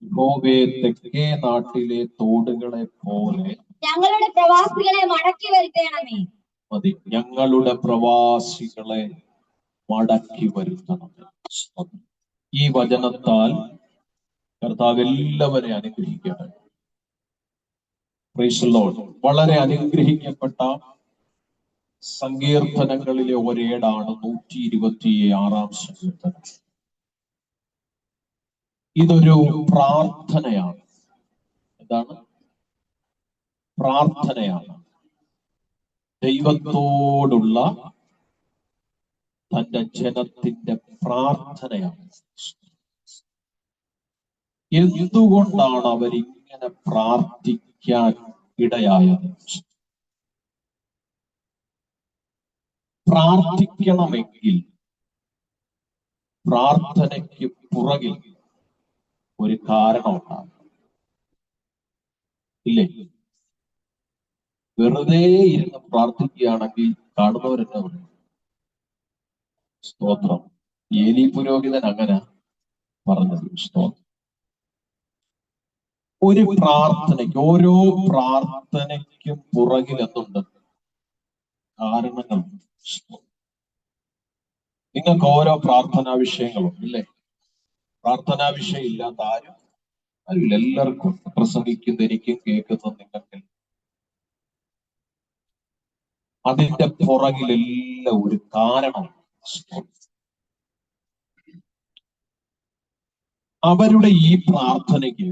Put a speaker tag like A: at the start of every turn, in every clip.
A: യഹോവേ, തെക്കേ നാട്ടിലെ തോടുകളെ പോലെ
B: ഞങ്ങളുടെ പ്രവാസികളെ മടക്കി വരുത്തണമേ.
A: മതി, ഞങ്ങളുടെ പ്രവാസികളെ മടക്കി വരുത്തണമേ. ഈ വചനത്താൽ കർത്താവ് എല്ലാവരെയും അനുഗ്രഹിക്കട്ടെ. Praise the Lord. വളരെ അനുഗ്രഹിക്കപ്പെട്ട സങ്കീർത്തനങ്ങളിലെ ഒരേടാണ് 126 സങ്കീർത്തനം. ഇതൊരു പ്രാർത്ഥനയാണ്. എന്താണ്? പ്രാർത്ഥനയാണ്. ദൈവത്തോടുള്ള തന്റെ ജനത്തിന്റെ പ്രാർത്ഥനയാണ്. എന്തുകൊണ്ടാണ് അവരിങ്ങനെ പ്രാർത്ഥിക്കാൻ ഇടയായത്? പ്രാർത്ഥിക്കണമെങ്കിൽ പ്രാർത്ഥനയ്ക്ക് പുറകിൽ ഒരു കാരണമുണ്ടാകും, ഇല്ലേ? വെറുതെ ഇരുന്ന് പ്രാർത്ഥിക്കുകയാണെങ്കിൽ കാണുന്നവരെന്നെ പറയും സ്തോത്രം. ഏലി പുരോഹിതൻ അങ്ങനെ പറഞ്ഞത്. സ്തോത്രം. ഒരു പ്രാർത്ഥനയ്ക്ക്, ഓരോ പ്രാർത്ഥനയ്ക്കും പുറകിൽ എന്തുണ്ട്? കാരണങ്ങൾ. നിങ്ങൾക്ക് ഓരോ പ്രാർത്ഥനാ വിഷയങ്ങളുണ്ട്, ഇല്ലേ? പ്രാർത്ഥനാ വിഷയം ഇല്ലാത്ത ആരും അറിയില്ല. എല്ലാവർക്കും പ്രസംഗിക്കുന്ന എനിക്കും കേൾക്കുന്ന നിങ്ങൾക്ക് അതിന്റെ പുറകിലെല്ലാം ഒരു കാരണം. അവരുടെ ഈ പ്രാർത്ഥനയ്ക്ക്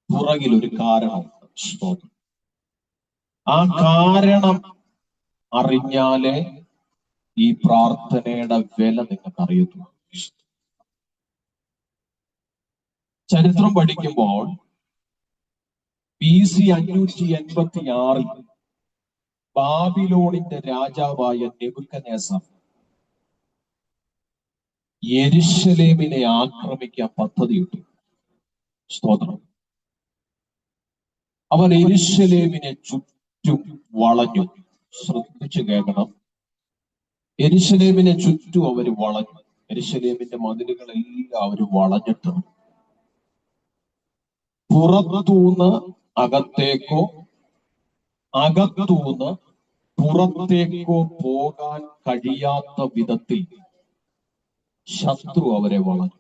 A: പുറകിൽ ഒരു കാരണമുണ്ട്. ആ കാരണം അറിഞ്ഞാലേ ഈ പ്രാർത്ഥനയുടെ വില നിങ്ങൾക്ക് അറിയത്തുള്ളൂ. ചരിത്രം പഠിക്കുമ്പോൾ BC 586 ബാബിലോണിന്റെ രാജാവായ നെബൂഖദ്നേസർ യെരുശലേമിനെ ആക്രമിക്കാൻ പദ്ധതിയിട്ടു. സ്തോത്രം. അവൻ യെരുശലേമിനെ ചുറ്റും വളഞ്ഞു. ശ്രദ്ധിച്ചു കേൾക്കണം. യെരുശലേമിനെ ചുറ്റും അവര് വളഞ്ഞു. യെരുശലേമിന്റെ മതിലുകളെല്ലാം അവര് വളഞ്ഞിട്ടുണ്ട്. പുറത്തൂന്ന് അകത്തേക്കോ അകത്തൂന്ന് പുറത്തേക്കോ പോകാൻ കഴിയാത്ത വിധത്തിൽ ശത്രു അവരെ വളഞ്ഞു.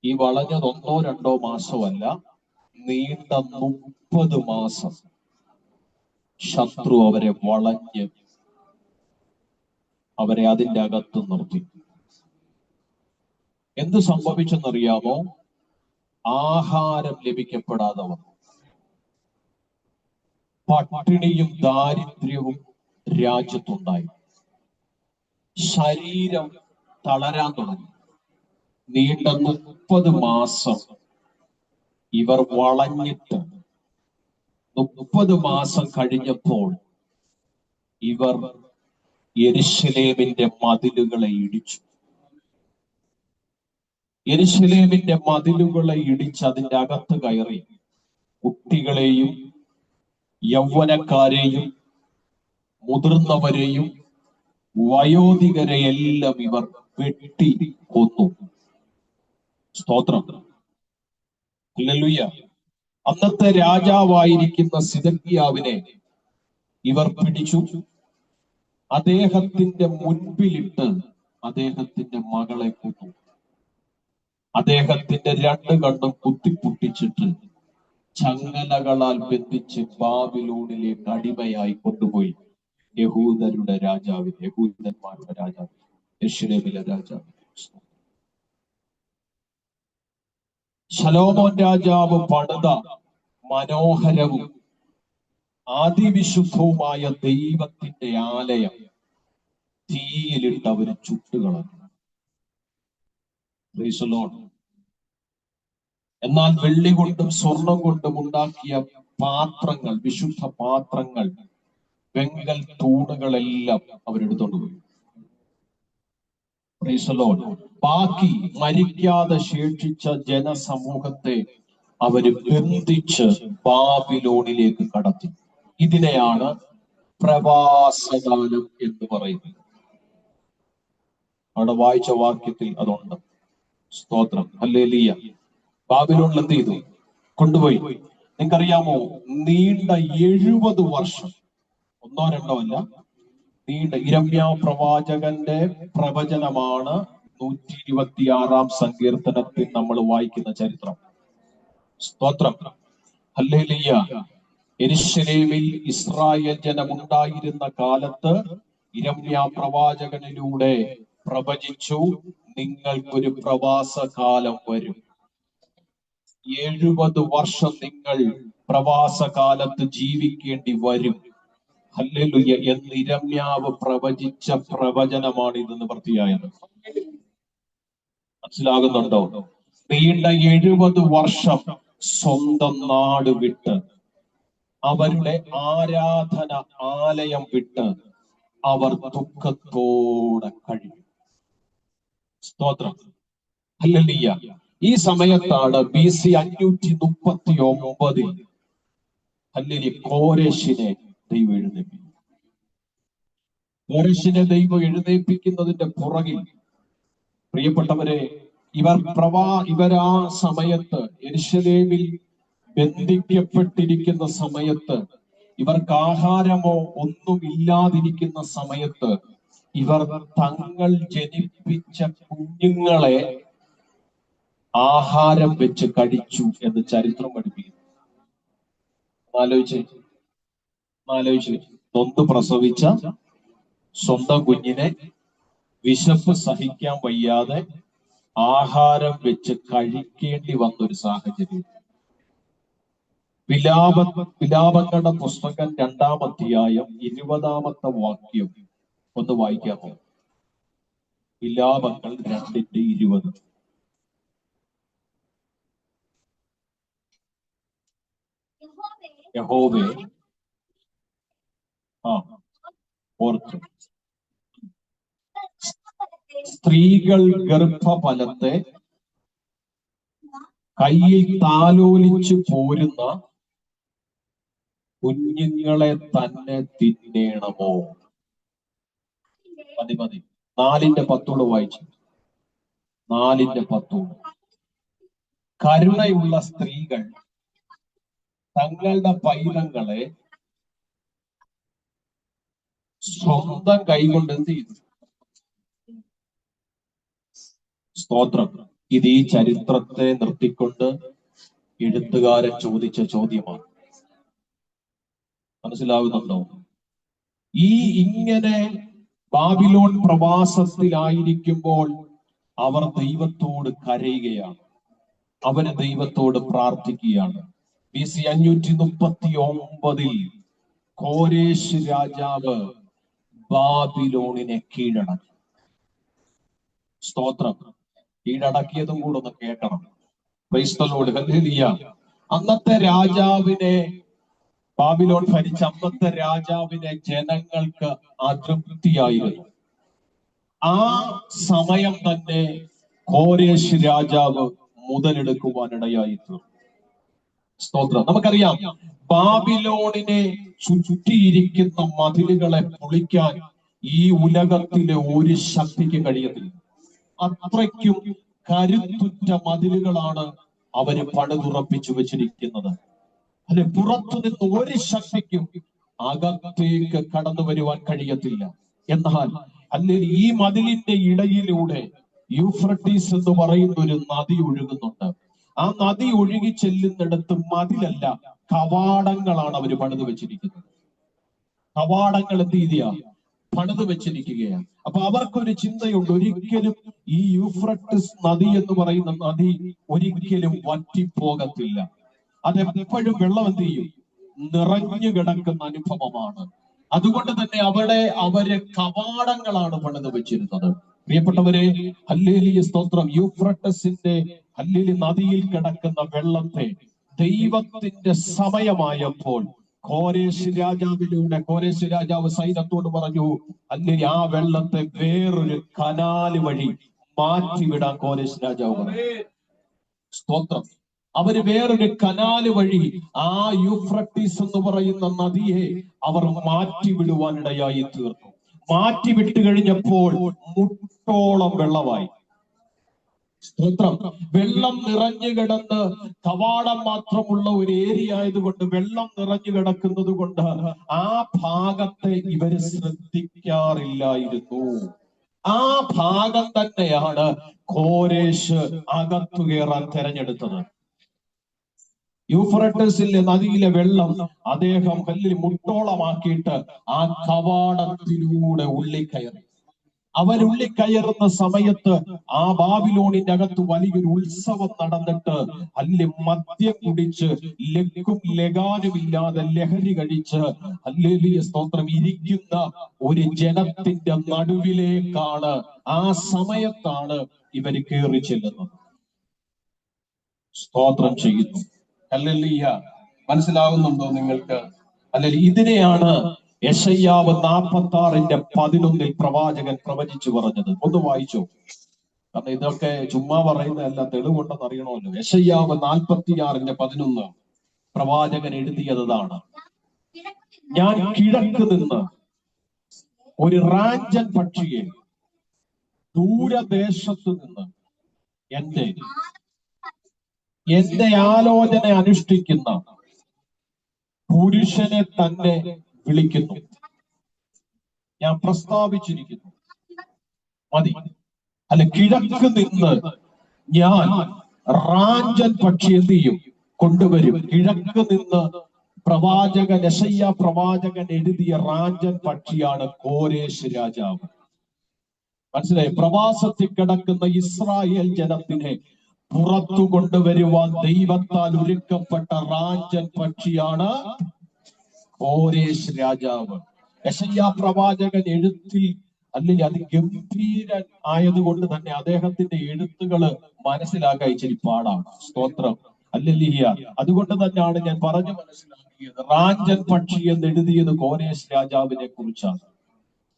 A: ഈ വളഞ്ഞത് 1-2 മാസമല്ല, നീണ്ട 30 മാസം ശത്രു അവരെ വളഞ്ഞ് അവരെ അതിന്റെ അകത്ത് നിർത്തി. എന്ത് സംഭവിച്ചെന്നറിയാമോ? ആഹാരം ലഭിക്കപ്പെടാതെ വന്നു. പട്ടിണിയും ദാരിദ്ര്യവും രാജ്യത്തുണ്ടായി. ശരീരം തളരാൻ തുടങ്ങി. നീണ്ട 30 മാസം ഇവർ വളഞ്ഞിട്ട് 30 മാസം കഴിഞ്ഞപ്പോൾ ഇവർ യെരുശലേമിന്റെ മതിലുകളെ ഇടിച്ചു. യെരുശലേമിന്റെ മതിലുകളെ ഇടിച്ച് അതിന്റെ അകത്ത് കയറി കുട്ടികളെയും യൗവനക്കാരെയും മുതിർന്നവരെയും വയോധികരെയെല്ലാം ഇവർ വെട്ടി കൊന്നു. സ്തോത്രം. ഹല്ലേലൂയ. അന്നത്തെ രാജാവായിരിക്കുന്ന സിദക്കിയാവിനെ ഇവർ പിടിച്ചു. അദ്ദേഹത്തിന്റെ മുൻപിലിട്ട് അദ്ദേഹത്തിന്റെ മകളെ കൊന്നു. അദ്ദേഹത്തിന്റെ 2 കണ്ണും കുത്തിപ്പൊട്ടിച്ചിട്ട് ചങ്ങലകളാൽ ബന്ധിച്ച് ബാബിലോണിലേക്ക് അടിമയായി കൊണ്ടുപോയി. യഹൂദന്മാരുടെ രാജാവ്, യെരുശലേമിലെ രാജാവ്. ശലോമോൻ രാജാവ് പണിത മനോഹരവും അതിവിശുദ്ധവുമായ ദൈവത്തിന്റെ ആലയം തീയിലിട്ട് അവര് ചുട്ടുകളഞ്ഞു. Praise the Lord. എന്നാൽ വെള്ളി കൊണ്ടും സ്വർണം കൊണ്ടും ഉണ്ടാക്കിയ പാത്രങ്ങൾ, വിശുദ്ധ പാത്രങ്ങൾ, വെങ്കൽ തൂണുകളെല്ലാം അവരെടുത്തോണ്ട് പോയി. Praise the Lord. ബാക്കി മരിക്കാതെ ശേഷിച്ച ജനസമൂഹത്തെ അവര് ബന്ധിച്ച് ബാബിലോണിലേക്ക് കടത്തി. ഇതിനെയാണ് പ്രവാസകാലം എന്ന് പറയുന്നത്. അവിടെ വായിച്ച വാക്യത്തിൽ അതുണ്ട്. സ്തോത്രം. ഹല്ലേലൂയ. ബാബിലോണിൽ എന്ത് ചെയ്തു? കൊണ്ടുപോയി. നിങ്ങൾക്കറിയാമോ, നീണ്ട 70 വർഷം, ഒന്നോ രണ്ടോ അല്ല, നീണ്ട യിരെമ്യാ പ്രവാചകന്റെ പ്രവചനമാണ് 126 സങ്കീർത്തനത്തിൽ നമ്മൾ വായിക്കുന്ന ചരിത്രം. സ്തോത്രം. ഹല്ലേലൂയ. യെരൂശലേമിൽ ഇസ്രായേൽ ജനമുണ്ടായിരുന്ന കാലത്ത് യിരെമ്യാ പ്രവാചകനിലൂടെ പ്രവചിച്ചു, നിങ്ങൾക്കൊരു പ്രവാസകാലം വരും. 70 വർഷം നിങ്ങൾ പ്രവാസകാലത്ത് ജീവിക്കേണ്ടി വരും. ഹല്ലേലൂയ എന്ന് യിരെമ്യാവ് പ്രവചിച്ച പ്രവചനമാണ് ഇത് നിവൃത്തിയായത്. മനസ്സിലാകുന്നുണ്ടോ? നീണ്ട 70 വർഷം സ്വന്തം നാട് വിട്ട്, അവരുടെ ആരാധന ആലയം വിട്ട് അവർ ദുഃഖത്തോടെ കഴിയും. സ്തോത്രം. ഹല്ലേലൂയ. ഈ സമയത്താണ് BC 539 ഹല്ലേലൂയ കോരേശിനെ ദൈവം എഴുന്നേൽപ്പിക്കും. കോരേശിനെ ദൈവം എഴുന്നേൽപ്പിക്കുന്നതിന്റെ പുറകിൽ പ്രിയപ്പെട്ടവരെ, ഇവരാ സമയത്ത് യെരൂശലേമിൽ ബന്ധിക്കപ്പെട്ടിരിക്കുന്ന സമയത്ത്, ഇവർക്ക് ആഹാരമോ ഒന്നുമില്ലാതിരിക്കുന്ന സമയത്ത്, ഇവർ തങ്ങൾ ജനിപ്പിച്ച കുഞ്ഞുങ്ങളെ ആഹാരം വെച്ച് കഴിച്ചു എന്ന് ചരിത്രം പഠിപ്പിക്കുന്നു. ആലോചിച്ച് നൊന്ത് പ്രസവിച്ച സ്വന്തം കുഞ്ഞിനെ വിശപ്പ് സഹിക്കാൻ വയ്യാതെ ആഹാരം വെച്ച് കഴിക്കേണ്ടി വന്നൊരു സാഹചര്യം. വിലാപങ്ങളുടെ പുസ്തകം 2-ാം അധ്യായം 20-ാമത്തെ വാക്യം ഒന്ന് വായിക്കാമോ? വിലാപങ്ങൾ 2:20. യഹോവേ ഓർത്തു, സ്ത്രീകൾ ഗർഭഫലത്തെ കയ്യിൽ താലോലിച്ചു പോരുന്ന കുഞ്ഞുങ്ങളെ തന്നെ തിന്നേണമോ? മതി. 4:10 വായിച്ചു. 4:10. കരുണയുള്ള സ്ത്രീകൾ തങ്ങളുടെ പൈതങ്ങളെ സ്വന്തം കൈകൊണ്ട് എന്ത് ചെയ്തു? സ്തോത്രം. ഇത് ഈ ചരിത്രത്തെ നിർത്തിക്കൊണ്ട് എഴുത്തുകാരൻ ചോദിച്ച ചോദ്യമാണ്. മനസ്സിലാവുന്നുണ്ടോ? ഇങ്ങനെ ബാബിലോൺ പ്രവാസത്തിലായിരിക്കുമ്പോൾ അവർ ദൈവത്തോട് കരയുകയാണ്, അവര് ദൈവത്തോട് പ്രാർത്ഥിക്കുകയാണ്. BC 539 കോരേശ് രാജാവ് ബാബിലോണിനെ കീഴടക്കി. സ്തോത്രം. കീഴടക്കിയതും കൂടെ ഒന്ന് കേൾക്കണം. Praise the Lord. ഹല്ലേലൂയ. അന്നത്തെ രാജാവിനെ, ബാബിലോൺ ഭരിച്ച അന്നത്തെ രാജാവിനെ ജനങ്ങൾക്ക് അതൃപ്തിയായിരുന്നു. ആ സമയം തന്നെ കോരേശ് രാജാവ് മുതലെടുക്കുവാനിടയായി തീർന്നു. സ്തോത്രം. നമുക്കറിയാം, ബാബിലോണിനെ ചുറ്റിയിരിക്കുന്ന മതിലുകളെ പൊളിക്കാൻ ഈ ഉലകത്തിലെ ഒരു ശക്തിക്ക് കഴിയത്തില്ല. അത്രയ്ക്കും കരുത്തുറ്റ മതിലുകളാണ് അവര് പണിതുറപ്പിച്ചു വെച്ചിരിക്കുന്നത്. അല്ലെ, പുറത്തു നിന്ന് ഒരു ശക്തിക്കും അകത്തേക്ക് കടന്നു വരുവാൻ കഴിയത്തില്ല. എന്നാൽ അല്ലെങ്കിൽ ഈ മതിലിന്റെ ഇടയിലൂടെ യൂഫ്രട്ടീസ് എന്ന് പറയുന്ന ഒരു നദി ഒഴുകുന്നുണ്ട്. ആ നദി ഒഴുകി ചെല്ലുന്നിടത്ത് മതിലല്ല, കവാടങ്ങളാണ് അവര് പണിത് വെച്ചിരിക്കുന്നത്. കവാടങ്ങൾ എന്ത് ചെയ്യുക? പണിത് വെച്ചിരിക്കുകയാണ്. അപ്പൊ അവർക്കൊരു ചിന്തയുണ്ട്, ഒരിക്കലും ഈ യൂഫ്രട്ടീസ് നദി എന്ന് പറയുന്ന നദി ഒരിക്കലും വറ്റിപ്പോകത്തില്ല. അതെപ്പോഴും വെള്ളം എന്ത് ചെയ്യും? നിറഞ്ഞു കിടക്കുന്ന അനുഭവമാണ്. അതുകൊണ്ട് തന്നെ അവര് കവാടങ്ങളാണ് പണിത് വെച്ചിരുന്നത്. പ്രിയപ്പെട്ടവരെ, ഹല്ലേലൂയ, സ്തോത്രം. യൂഫ്രട്ടസിന്റെ ഹല്ലേലൂയ നദിയിൽ കിടക്കുന്ന വെള്ളത്തെ ദൈവത്തിന്റെ സമയമായപ്പോൾ കോരേശ് രാജാവ് സൈന്യത്തോട് പറഞ്ഞു, ഹല്ലേലൂയ, ആ വെള്ളത്തെ വേറൊരു കനാല് വഴി മാറ്റിവിടാൻ കോരേശ് രാജാവ് പറഞ്ഞു. സ്തോത്രം. അവര് വേറൊരു കനാല് വഴി ആ യൂഫ്രട്ടീസ് എന്ന് പറയുന്ന നദിയെ അവർ മാറ്റിവിടുവാനിടയായി തീർന്നു. മാറ്റിവിട്ട് കഴിഞ്ഞപ്പോൾ മുട്ടോളം വെള്ളമായി. സ്തോത്രം. വെള്ളം നിറഞ്ഞു കിടന്ന് കവാടം മാത്രമുള്ള ഒരു ഏരിയ ആയതുകൊണ്ട്, വെള്ളം നിറഞ്ഞു കിടക്കുന്നത് കൊണ്ട് ആ ഭാഗത്തെ ഇവര് ശ്രദ്ധിക്കാറില്ലായിരുന്നു. ആ ഭാഗം തന്നെയാണ് കോരേശ് അകത്തു കയറാൻ തെരഞ്ഞെടുത്തത്. യൂഫ്രട്ടീസിലെ നദിയിലെ വെള്ളം അദ്ദേഹം കല്ലിൽ മുട്ടോളമാക്കിയിട്ട് ആ കവാടത്തിലൂടെ ഉള്ളിക്കയറി. അവരുള്ളിക്കയറുന്ന സമയത്ത് ആ ബാബിലോണിന്റെ അകത്ത് വലിയൊരു ഉത്സവം നടന്നിട്ട് അല്ലെ മദ്യം കുടിച്ച് ലക്കും ലഗാനുമില്ലാതെ ലഹരി കഴിച്ച് ഹല്ലേലൂയ സ്തോത്രം ഇരിക്കുന്ന ഒരു ജനത്തിന്റെ നടുവിലേക്കാണ്, ആ സമയത്താണ് ഇവര് കയറി ചെല്ലുന്നത്. സ്തോത്രം ചെയ്യുന്നു. ഹല്ലേലൂയ. മനസ്സിലാകുന്നുണ്ടോ നിങ്ങൾക്ക്? അല്ലെങ്കിൽ ഇതിനെയാണ് യെശയ്യാവ് 46:11 പ്രവാചകൻ പ്രവചിച്ചു പറഞ്ഞത്. ഒന്ന് വായിച്ചോ, കാരണം ഇതൊക്കെ ചുമ്മാ പറയുന്നതല്ല, തെളിവുണ്ടെന്ന് അറിയണമല്ലോ. യെശയ്യാവ് 46:11 പ്രവാചകൻ എഴുതിയതാണ്. ഞാൻ കിഴക്ക് നിന്ന് ഒരു റാഞ്ചൻ പക്ഷിയെ, ദൂരദേശത്ത് നിന്ന് എന്റെ ആലോചന അനുഷ്ഠിക്കുന്ന പുരുഷനെ തന്നെ വിളിക്കുന്നു. ഞാൻ പ്രസ്താവിച്ചിരിക്കുന്നു, മതി. അല്ല, കിഴക്ക് നിന്ന് ഞാൻ റാഞ്ചൻ പക്ഷി എന്ത് ചെയ്യും? കൊണ്ടുവരും. കിഴക്ക് നിന്ന് പ്രവാചകൻ യെശയ്യാ പ്രവാചകൻ എഴുതിയ റാഞ്ചൻ പക്ഷിയാണ് കോരേശ് രാജാവ്. മനസ്സിലായി? പ്രവാസത്തിൽ കിടക്കുന്ന ഇസ്രായേൽ ജനത്തിനെ പുറത്തു കൊണ്ടുവരുവാൻ ദൈവത്താൽ ഒരുക്കപ്പെട്ട റാഞ്ചൻ പക്ഷിയാണ് കോരേശ് രാജാവ്. യെശയ്യാ പ്രവാചകൻ എഴുത്തിൽ അല്ലെങ്കിൽ അതിഗംഭീരൻ ആയതുകൊണ്ട് തന്നെ അദ്ദേഹത്തിന്റെ എഴുത്തുകള് മനസ്സിലാക്കാൻ ഇച്ചിരി പാടാണ്. സ്തോത്രം. ഹല്ലേലൂയ. അതുകൊണ്ട് തന്നെയാണ് ഞാൻ പറഞ്ഞു മനസ്സിലാക്കിയത്. റാഞ്ചൻ പക്ഷി എന്ന് എഴുതിയത് കോരേശ് രാജാവിനെ കുറിച്ചാണ്.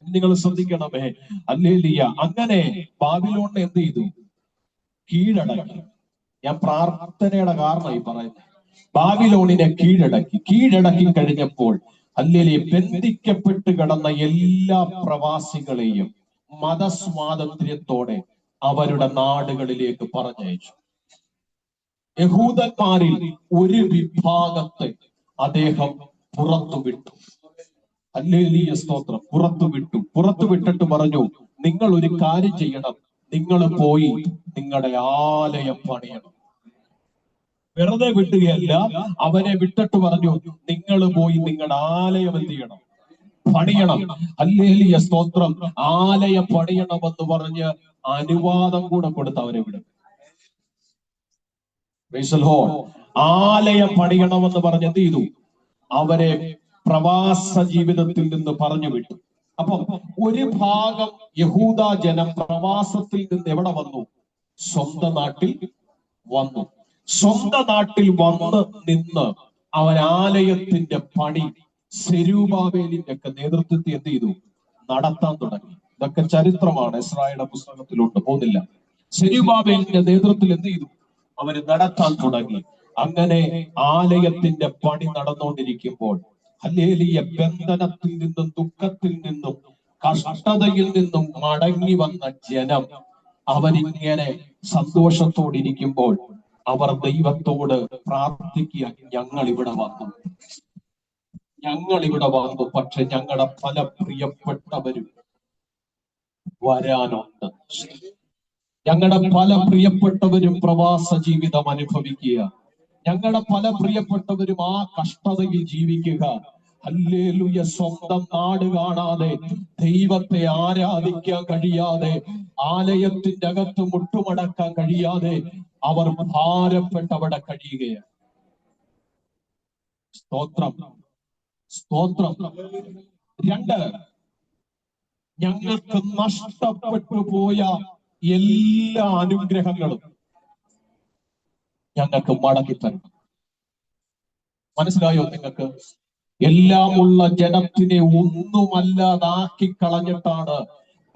A: നിങ്ങൾ ശ്രദ്ധിക്കണമേ. ഹല്ലേലൂയ. അങ്ങനെ ബാബിലോണിനെ എന്ത് ചെയ്തു? കീഴടക്കി. ഞാൻ പ്രാർത്ഥനയുടെ കാരണമായി പറയുന്നത്. ബാബിലോണിനെ കീഴടക്കി കഴിഞ്ഞപ്പോൾ ഹല്ലേലൂയ, ബന്ധിക്കപ്പെട്ട് കിടന്ന എല്ലാ പ്രവാസികളെയും മതസ്വാതന്ത്ര്യത്തോടെ അവരുടെ നാടുകളിലേക്ക് പറഞ്ഞയച്ചു. യഹൂദന്മാരിൽ ഒരു വിഭാഗത്തെ അദ്ദേഹം പുറത്തുവിട്ടു. ഹല്ലേലൂയ സ്തോത്രം. പുറത്തുവിട്ടിട്ട് പറഞ്ഞു, നിങ്ങൾ ഒരു കാര്യം ചെയ്യണം, നിങ്ങൾ പോയി നിങ്ങളുടെ ആലയം പണിയണം. വെറുതെ വിട്ടുകയല്ല, അവരെ വിട്ടിട്ട് പറഞ്ഞു, നിങ്ങൾ പോയി നിങ്ങളുടെ ആലയം എന്ത് ചെയ്യണം? പണിയണം. ഹല്ലേലൂയ സ്തോത്രം. ആലയം പണിയണമെന്ന് പറഞ്ഞ് അനുവാദം കൂടെ കൊടുത്ത് അവരെ വിടും. ആലയം പണിയണമെന്ന് പറഞ്ഞ് എന്ത് ചെയ്തു? അവരെ പ്രവാസ ജീവിതത്തിൽ നിന്ന് പറഞ്ഞു വിട്ടു. അപ്പം ഒരു ഭാഗം യഹൂദ ജനം പ്രവാസത്തിൽ നിന്ന് എവിടെ വന്നു? സ്വന്തം നാട്ടിൽ വന്നു. സ്വന്തം നാട്ടിൽ വന്ന് നിന്ന് അവൻ ആലയത്തിന്റെ പണി സെരുബാബേലിന്റെ ഒക്കെ നേതൃത്വത്തിൽ എന്ത് ചെയ്തു? നടത്താൻ തുടങ്ങി. ഇതൊക്കെ ചരിത്രമാണ്, എസ്രായുടെ പുസ്തകത്തിലോട്ട് പോകുന്നില്ല. സെരുബാബേലിന്റെ നേതൃത്വത്തിൽ എന്ത് ചെയ്തു? അവര് നടത്താൻ തുടങ്ങി. അങ്ങനെ ആലയത്തിന്റെ പണി നടന്നുകൊണ്ടിരിക്കുമ്പോൾ ഹല്ലേലൂയ, ബന്ധനത്തിൽ നിന്നും ദുഃഖത്തിൽ നിന്നും കഷ്ടതയിൽ നിന്നും മടങ്ങി വന്ന ജനം അവരിങ്ങനെ സന്തോഷത്തോടിരിക്കുമ്പോൾ അവർ ദൈവത്തോട് പ്രാർത്ഥിക്കുക, ഞങ്ങൾ ഇവിടെ വന്നു, പക്ഷെ ഞങ്ങളുടെ പല പ്രിയപ്പെട്ടവരും വരാനുണ്ട്. ഞങ്ങളുടെ പല പ്രിയപ്പെട്ടവരും പ്രവാസ ജീവിതം അനുഭവിക്കുക. ഞങ്ങളുടെ പല പ്രിയപ്പെട്ടവരും ആ കഷ്ടതയിൽ ജീവിക്കുക. ഹല്ലേലൂയ. സ്വന്തം നാട് കാണാതെ, ദൈവത്തെ ആരാധിക്കാൻ കഴിയാതെ, ആലയത്തിന്റെ അകത്ത് മുട്ടുമടക്കാൻ കഴിയാതെ അവർ ഭാരപ്പെട്ടവിടെ കഴിയുകയാണ്. സ്തോത്രം. 2, ഞങ്ങൾക്ക് നഷ്ടപ്പെട്ടു പോയ എല്ലാ അനുഗ്രഹങ്ങളും ഞങ്ങൾക്ക് മടക്കി തരണം. മനസ്സിലായോ നിങ്ങൾക്ക്? എല്ലാമുള്ള ജനത്തിനെ ഒന്നുമല്ലാതാക്കി കളഞ്ഞിട്ടാണ്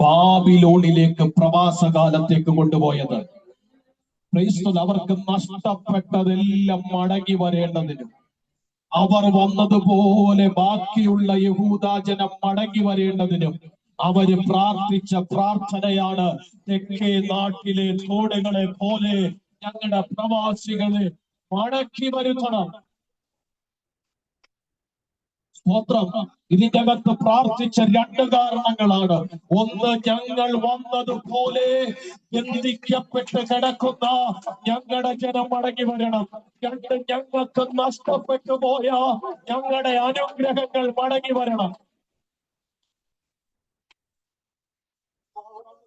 A: ബാബിലോണിലേക്ക് പ്രവാസകാലത്തേക്ക് കൊണ്ടുപോയത്. അവർക്ക് നഷ്ടപ്പെട്ടതെല്ലാം മടങ്ങി വരേണ്ടതിനും, അവർ വന്നതുപോലെ ബാക്കിയുള്ള യഹൂദാജനം മടങ്ങി വരേണ്ടതിനും അവര് പ്രാർത്ഥിച്ച പ്രാർത്ഥനയാണ്, തെക്കേ നാട്ടിലെ തോടുകളെ പോലെ ഞങ്ങളുടെ പ്രവാസികളെ മടക്കി വരുത്തണം. സ്തോത്രം. ഇതിന്റെ അകത്ത് പ്രാർത്ഥിച്ച രണ്ട് കാരണങ്ങളാണ്. ഒന്ന്, ഞങ്ങൾ വന്നതുപോലെ ബന്ധിക്കപ്പെട്ട് കിടക്കുന്ന ഞങ്ങളുടെ ജനം മടങ്ങി വരണം. രണ്ട്, ഞങ്ങൾക്ക് നഷ്ടപ്പെട്ടു പോയ ഞങ്ങളുടെ അനുഗ്രഹങ്ങൾ മടങ്ങി വരണം.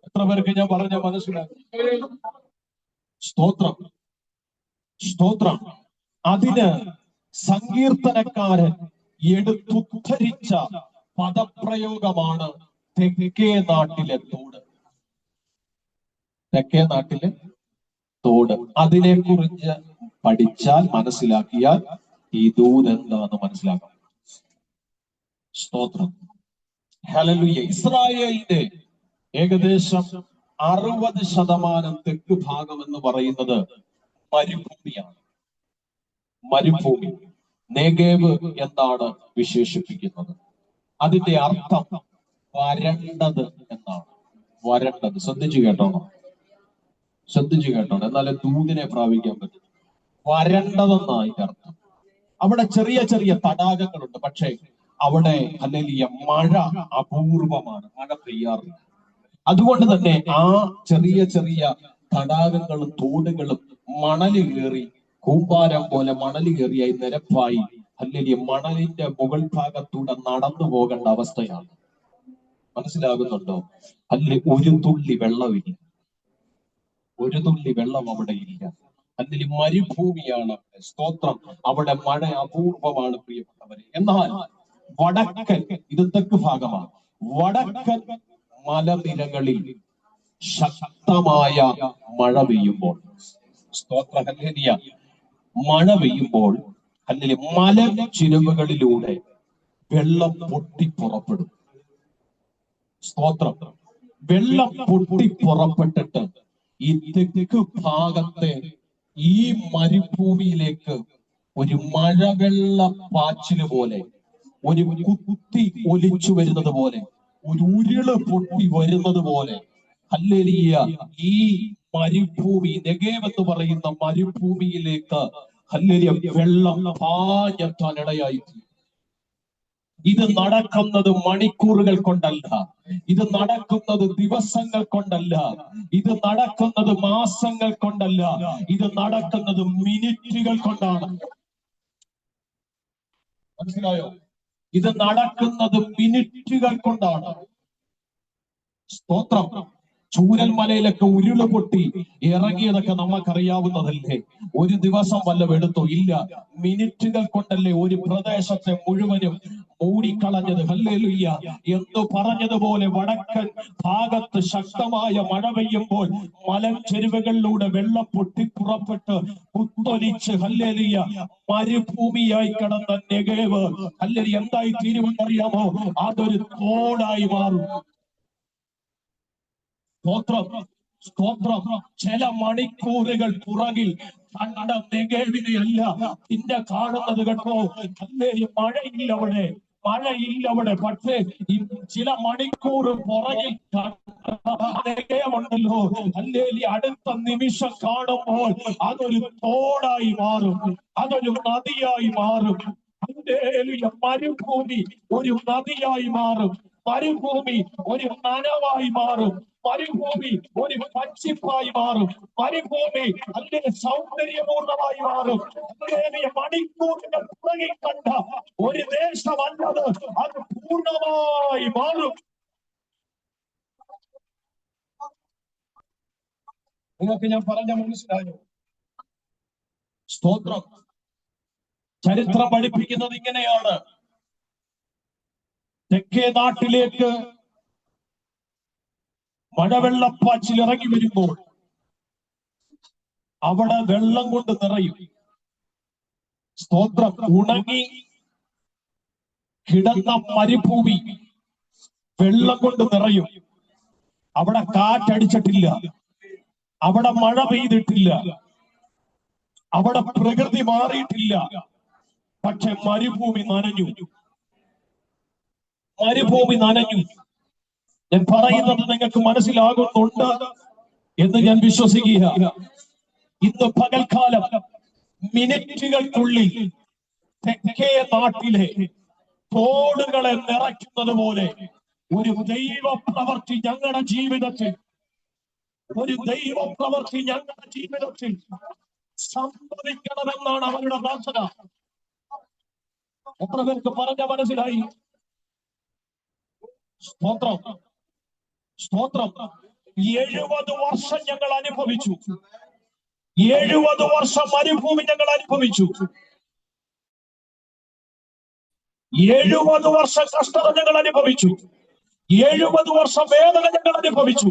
A: എത്ര പേർക്ക് ഞാൻ പറഞ്ഞ മനസ്സിലാക്കി? സ്തോത്രം, സ്തോത്രം. അതിന് സങ്കീർത്തനക്കാരൻ എടുത്തുദ്ധരിച്ച പദപ്രയോഗമാണ് തെക്കേ നാട്ടിലെ തോട്. തെക്കേ നാട്ടിലെ തോട്. അതിനെ കുറിച്ച് പഠിച്ചാൽ, മനസ്സിലാക്കിയാൽ ഈ ദൂത് എന്താന്ന് മനസ്സിലാക്കാം. സ്തോത്രം, ഹല്ലേലൂയ. ഇസ്രായേലിന്റെ ഏകദേശം 60% തെക്ക് ഭാഗം എന്ന് പറയുന്നത് മരുഭൂമിയാണ്. മരുഭൂമി, നെഗേവ് എന്നാണ് വിശേഷിപ്പിക്കുന്നത്. അതിന്റെ അർത്ഥം വരണ്ടത് എന്നാണ്. വരണ്ടത്. ശ്രദ്ധിച്ചു കേട്ടോണം, ശ്രദ്ധിച്ചു കേട്ടോണം, എന്നാലേ ദൂതിനെ പ്രാപിക്കാൻ പറ്റും. വരണ്ടതെന്നാണ് അർത്ഥം. അവിടെ ചെറിയ ചെറിയ തടാകങ്ങളുണ്ട്, പക്ഷേ അവിടെ ഹല്ലേലൂയ മഴ അപൂർവമാണ്, മഴ പെയ്യാറില്ല. അതുകൊണ്ട് തന്നെ ആ ചെറിയ ചെറിയ തടാകങ്ങളും തോടുകളും മണല് കയറി, കൂമ്പാരം പോലെ മണല് കയറിയായി നിരപ്പായി ഹല്ലേലൂയ മണലിന്റെ മുകൾ ഭാഗത്തൂടെ നടന്നു പോകേണ്ട അവസ്ഥയാണ്. മനസ്സിലാകുന്നുണ്ടോ? അല്ലെ, ഒരു തുള്ളി വെള്ളമില്ല, ഒരു തുള്ളി വെള്ളം അവിടെ ഇല്ല. അതിൽ മരുഭൂമിയാണ്. സ്തോത്രം. അവിടെ മഴ അപൂർവമാണ് പ്രിയപ്പെട്ടവരെ. എന്നാൽ വടക്കൻ, ഇത് തെക്ക് ഭാഗമാണ്, വടക്കൻ മലനിരകളിൽ ശക്തമായ മഴ പെയ്യുമ്പോൾ, സ്തോത്ര ഹല്ലേലൂയ, മഴ പെയ്യുമ്പോൾ ഹല്ലേലൂയ മലച്ചിരുവുകളിലൂടെ വെള്ളം പൊട്ടി പുറപ്പെടും. സ്തോത്രം. വെള്ളം പൊട്ടി പുറപ്പെട്ടിട്ട് ഈ തെക്ക് ഭാഗത്തെ ഈ മരുഭൂമിയിലേക്ക് ഒരു മഴവെള്ള പാച്ചില് പോലെ, ഒരു കുത്തി ഒലിച്ചു വരുന്നത് പോലെ, ഒരു ഉരുള് പൊട്ടി വരുന്നത് പോലെ ഹല്ലേലൂയ ഈ മരുഭൂമി, നെഗേവ് എന്ന് പറയുന്ന മരുഭൂമിയിലേക്ക് ഹല്ലേലൂയ വെള്ളം പാഞ്ഞെത്താൻ ഇടയായി. ഇത് നടക്കുന്നത് മണിക്കൂറുകൾ കൊണ്ടല്ല, ഇത് നടക്കുന്നത് ദിവസങ്ങൾ കൊണ്ടല്ല, ഇത് നടക്കുന്നത് മാസങ്ങൾ കൊണ്ടല്ല, ഇത് നടക്കുന്നത് മിനിറ്റുകൾ കൊണ്ടാണ്. മനസ്സിലായോ? ഇത് നടക്കുന്നത് മിനിറ്റുകൾ കൊണ്ടാണ്. സ്തോത്രം. ചൂരൽമലയിലൊക്കെ ഉരുള് പൊട്ടി ഇറങ്ങിയതൊക്കെ നമുക്കറിയാവുന്നതല്ലേ. ഒരു ദിവസം വല്ലതും എടുത്തോ? ഇല്ല, മിനിറ്റുകൾ കൊണ്ടല്ലേ ഒരു പ്രദേശത്തെ മുഴുവനും മൂടിക്കളഞ്ഞത്. ഹല്ലേലൂയ. എന്ന് പറഞ്ഞതുപോലെ വടക്കൻ ഭാഗത്ത് ശക്തമായ മഴ പെയ്യുമ്പോൾ മലഞ്ചെരുവുകളിലൂടെ വെള്ളം പൊട്ടി പുറപ്പെട്ട് കുത്തൊലിച്ച് ഹല്ലേലൂയ മരുഭൂമിയായി കിടന്ന നെഗേവ് ഹല്ലേലൂയ എന്തായി തീരുമെന്നറിയാമോ? അതൊരു തോടായി മാറും. സ്തോത്രം, സ്തോത്രം. ചില മണിക്കൂറുകൾ പുറകിൽ കണ്ട നെഗേവിനെയല്ല പിന്നെ കാണുന്നത് കേട്ടോ. ഹല്ലേലൂയ മഴയില്ല അവിടെ, മഴയില്ല അവിടെ. പക്ഷേ ചില മണിക്കൂർ പുറകിൽ നെഗേവുണ്ടല്ലോ, ഹല്ലേലൂയ അടുത്ത നിമിഷം കാണുമ്പോൾ അതൊരു തോടായി മാറും, അതൊരു നദിയായി മാറും. ഹല്ലേലൂയ മരുഭൂമി ഒരു നദിയായി മാറും, മരുഭൂമി ഒരു നനവായി മാറും, മരുഭൂമി ഒരു പച്ചിപ്പായി മാറും, മരുഭൂമി അതിന്റെ സൗന്ദര്യപൂർണമായി മാറും. മണിക്കൂറുകൾ പുറകിൽ കണ്ട ഒരു ദേശമല്ലത്, അത് പൂർണ്ണമായി മാറും. നിങ്ങൾക്ക് ഞാൻ പറഞ്ഞ മനസ്സിലായോ? സ്തോത്രം. ചരിത്രം പഠിപ്പിക്കുന്നത് ഇങ്ങനെയാണ്. തെക്കേ നാട്ടിലേക്ക് മഴവെള്ളപ്പാച്ചിൽ ഇറങ്ങി വരുമ്പോൾ അവിടെ വെള്ളം കൊണ്ട് നിറയും. സ്തോത്രം. ഉണങ്ങി കിടന്ന മരുഭൂമി വെള്ളം കൊണ്ട് നിറയും. അവിടെ കാറ്റടിച്ചിട്ടില്ല, അവിടെ മഴ പെയ്തിട്ടില്ല, അവിടെ പ്രകൃതി മാറിയിട്ടില്ല. പക്ഷെ മരുഭൂമി നനഞ്ഞു, മരുഭൂമി നനഞ്ഞു. ഞാൻ പറയുന്നത് നിങ്ങൾക്ക് മനസ്സിലാകുന്നുണ്ട് എന്ന് ഞാൻ വിശ്വസിക്കുക. ഇന്ന് പകൽക്കാലം മിനിറ്റുകൾക്കുള്ളിൽ തെക്കേ നാട്ടിലെ തോടുകളെ നിറയ്ക്കുന്നത് പോലെ ഒരു ദൈവ പ്രവൃത്തി ഞങ്ങളുടെ ജീവിതത്തിൽ, ഒരു ദൈവ പ്രവൃത്തി ഞങ്ങളുടെ ജീവിതത്തിൽ സംഭവിക്കണമെന്നാണ് അവരുടെ പ്രാർത്ഥന. എത്ര പേർക്ക് പറഞ്ഞ മനസ്സിലായി? സ്തോത്രം, സ്തോത്രം. 70 വർഷം ഞങ്ങൾ അനുഭവിച്ചു. 70 വർഷം മരുഭൂമി ഞങ്ങൾ അനുഭവിച്ചു. 70 വർഷം കഷ്ടത ഞങ്ങൾ അനുഭവിച്ചു. 70 വർഷം വേദന ഞങ്ങൾ അനുഭവിച്ചു.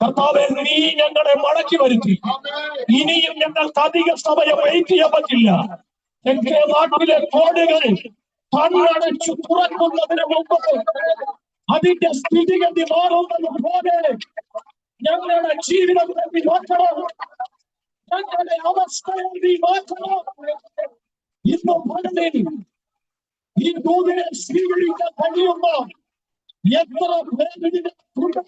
A: കർത്താവേ, നീ ഞങ്ങളെ മടക്കി വരുത്തി. ഇനിയും ഞങ്ങൾക്ക് അധിക സമയം വെയിറ്റ് ചെയ്യാൻ പറ്റില്ല. തെക്കേ നാട്ടിലെ കോടുകൾ കണ്ണടച്ചു തുറക്കുന്നതിന് മുമ്പ് അതിന്റെ സ്ഥിതിഗതി മാറുന്നത് പോലെ ഞങ്ങളുടെ ജീവിതത്തെ നീ മാറ്റണം. ഞങ്ങളുടെ അവസ്ഥയെ നീ മാറ്റണം. ഇന്ന് പകലിൽ ഈ ദൂതിനെ സ്വീകരിക്കാൻ കഴിയുന്ന എത്ര പേരുണ്ട്?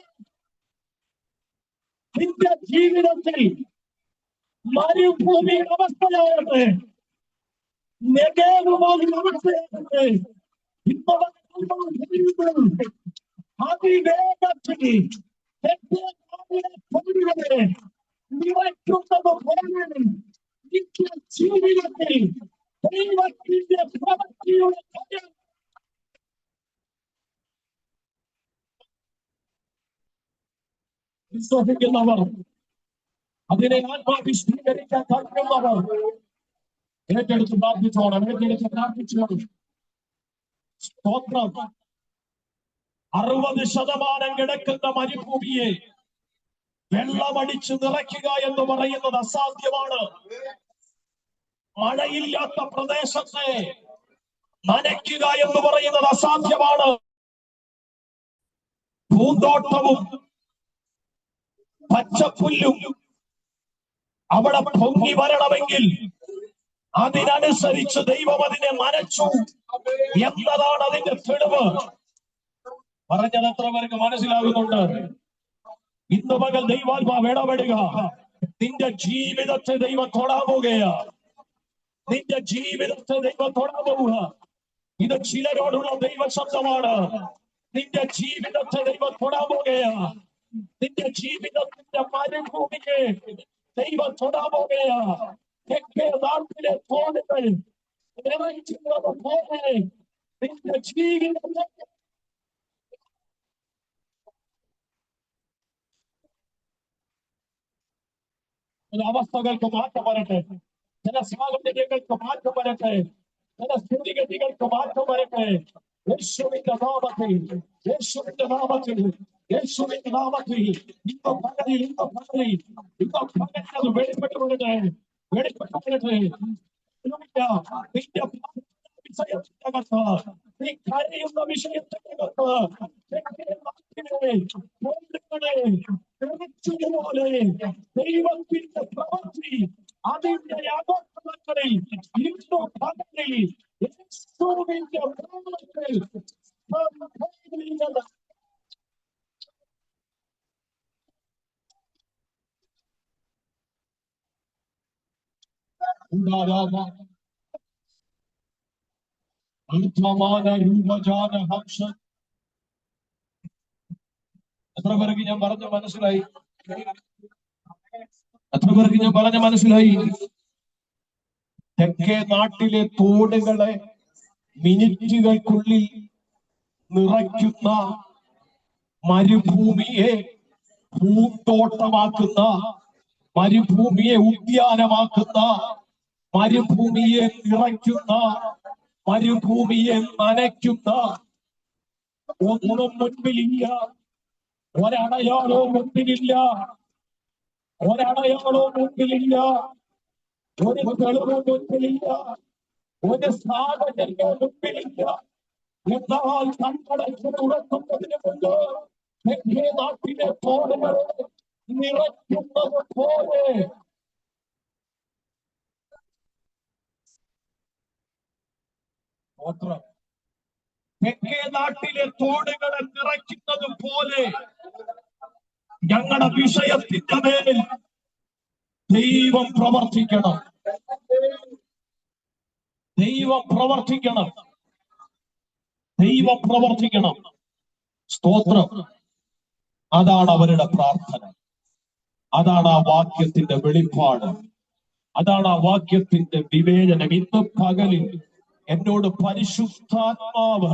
A: നിന്റെ ജീവിതത്തിൽ മരുഭൂമി അവസ്ഥയാകട്ടെ, നെഗേവുമായി അവസ്ഥയാകട്ടെ, അതിവേഗത്തിൽ നിറയ്ക്കുന്നത് പോലെ നിത്യ ജീവിതത്തിൽ ദൈവത്തിന്റെ പ്രവൃത്തിയുടെ കാര്യം വിശ്വസിക്കുന്നവർ, അതിനെ ആത്മാവിഷ്ഠീകരിക്കാൻ കഴിയുന്നവർ ഏറ്റെടുത്ത് പ്രാർത്ഥിച്ചോണം. ഏറ്റെടുത്ത് പ്രാർത്ഥിച്ചോണം. സ്തോത്രം. 60% കിടക്കുന്ന മരുഭൂമിയെ വെള്ളമടിച്ച് നിറയ്ക്കുക എന്ന് പറയുന്നത് അസാധ്യമാണ്. മഴയില്ലാത്ത പ്രദേശത്തെ നനയ്ക്കുക എന്ന് പറയുന്നത് അസാധ്യമാണ്. പൂന്തോട്ടവും പച്ചപ്പുല്ലും അവിടെ പൊങ്ങി വരണമെങ്കിൽ അതിനനുസരിച്ച് ദൈവം അതിനെ നനച്ചു എന്നതാണ് അതിന്റെ തെളിവ്. പറഞ്ഞത് എത്ര പേർക്ക് മനസ്സിലാകുന്നുണ്ട്? ഇന്ന് പകൽ ദൈവാത്മാവ് ഇടപെടുക. നിന്റെ ജീവിതത്തെ ദൈവം തൊടാൻ പോകുകയാ. നിന്റെ ജീവിതത്തെ ദൈവം തൊടാൻ പോവുക. ഇത് ചിലരോടുള്ള ദൈവ ശബ്ദമാണ്. നിന്റെ ജീവിതത്തെ ദൈവം തൊടാൻ പോകുകയാ. നിന്റെ ജീവിതത്തിന്റെ മരുഭൂമിയെ ദൈവം തൊടാൻ പോകുകയാ. തെക്കേ നാട്ടിലെ തോടുകൾ നിറയ്ക്കുന്നത് പോലെ നിന്റെ ജീവിതത്തെ അവസ്ഥകൾക്ക് മാറ്റം വരട്ടെ. ചില സാഹചര്യങ്ങൾക്ക് മാറ്റം വരട്ടെ. ചില സ്ഥിതിഗതികൾക്ക് മാറ്റം വരട്ടെ. യേശുവിന്റെ നാമത്തിൽ, യേശുവിന്റെ നാമത്തിൽ, യേശുവിന്റെ നാമത്തിൽ ഇന്ന് പകലിൽ അത് വെളിപ്പെട്ടു വരട്ടെ. വെളിപ്പെട്ടു വരട്ടെ. നിന്റെ വിഷയത്തിനകത്ത്, നീ കരയുന്ന വിഷയത്തിനകത്ത് പോലെ ദൈവത്തിന്റെ പ്രവൃത്തി അതിന്റെ അകത്തങ്ങളിൽ ഇന്നു പകലിൽ യേശുവിന്റെ നാമത്തിൽ എത്ര പേർക്ക് ഞാൻ പറഞ്ഞ മനസ്സിലായി? എത്ര പേർക്ക് ഞാൻ പറഞ്ഞ മനസ്സിലായി? തെക്കേ നാട്ടിലെ തോടുകളെ മിനിറ്റുകൾക്കുള്ളിൽ നിറയ്ക്കുന്ന, മരുഭൂമിയെ പൂന്തോട്ടമാക്കുന്ന, മരുഭൂമിയെ ഉദ്യാനമാക്കുന്ന, മരുഭൂമിയെ നിറയ്ക്കുന്ന, മരുഭൂമിയെ നനയ്ക്കുന്ന ഒന്നും മുൻപിലില്ല. ഒരടയാളവും മുൻപിലില്ല. ഒരടയാളവും മുൻപിലില്ല. ഒരു തെളിവും മുൻപിലില്ല. ഒരു സാധനവും മുൻപിലില്ല. എന്നാൽ കണ്ണടച്ച് തുറക്കുന്നതിന് മുമ്പ് തെക്കേ നാട്ടിലെ തോടുകളെ നിറയ്ക്കുന്നത് പോലെ തെക്കേ നാട്ടിലെ തോടുകളെ നിറയ്ക്കുന്നത് പോലെ ഞങ്ങളുടെ വിഷയത്തിന്റെ മേൽ ദൈവം പ്രവർത്തിക്കണം. ദൈവം പ്രവർത്തിക്കണം. ദൈവം പ്രവർത്തിക്കണം. സ്തോത്രം. അതാണ് അവരുടെ പ്രാർത്ഥന. അതാണ് ആ വാക്യത്തിന്റെ വെളിപ്പാട്. അതാണ് ആ വാക്യത്തിന്റെ വിവേചനം. ഇന്ന് പകലിൽ എന്നോട് പരിശുദ്ധാത്മാവ്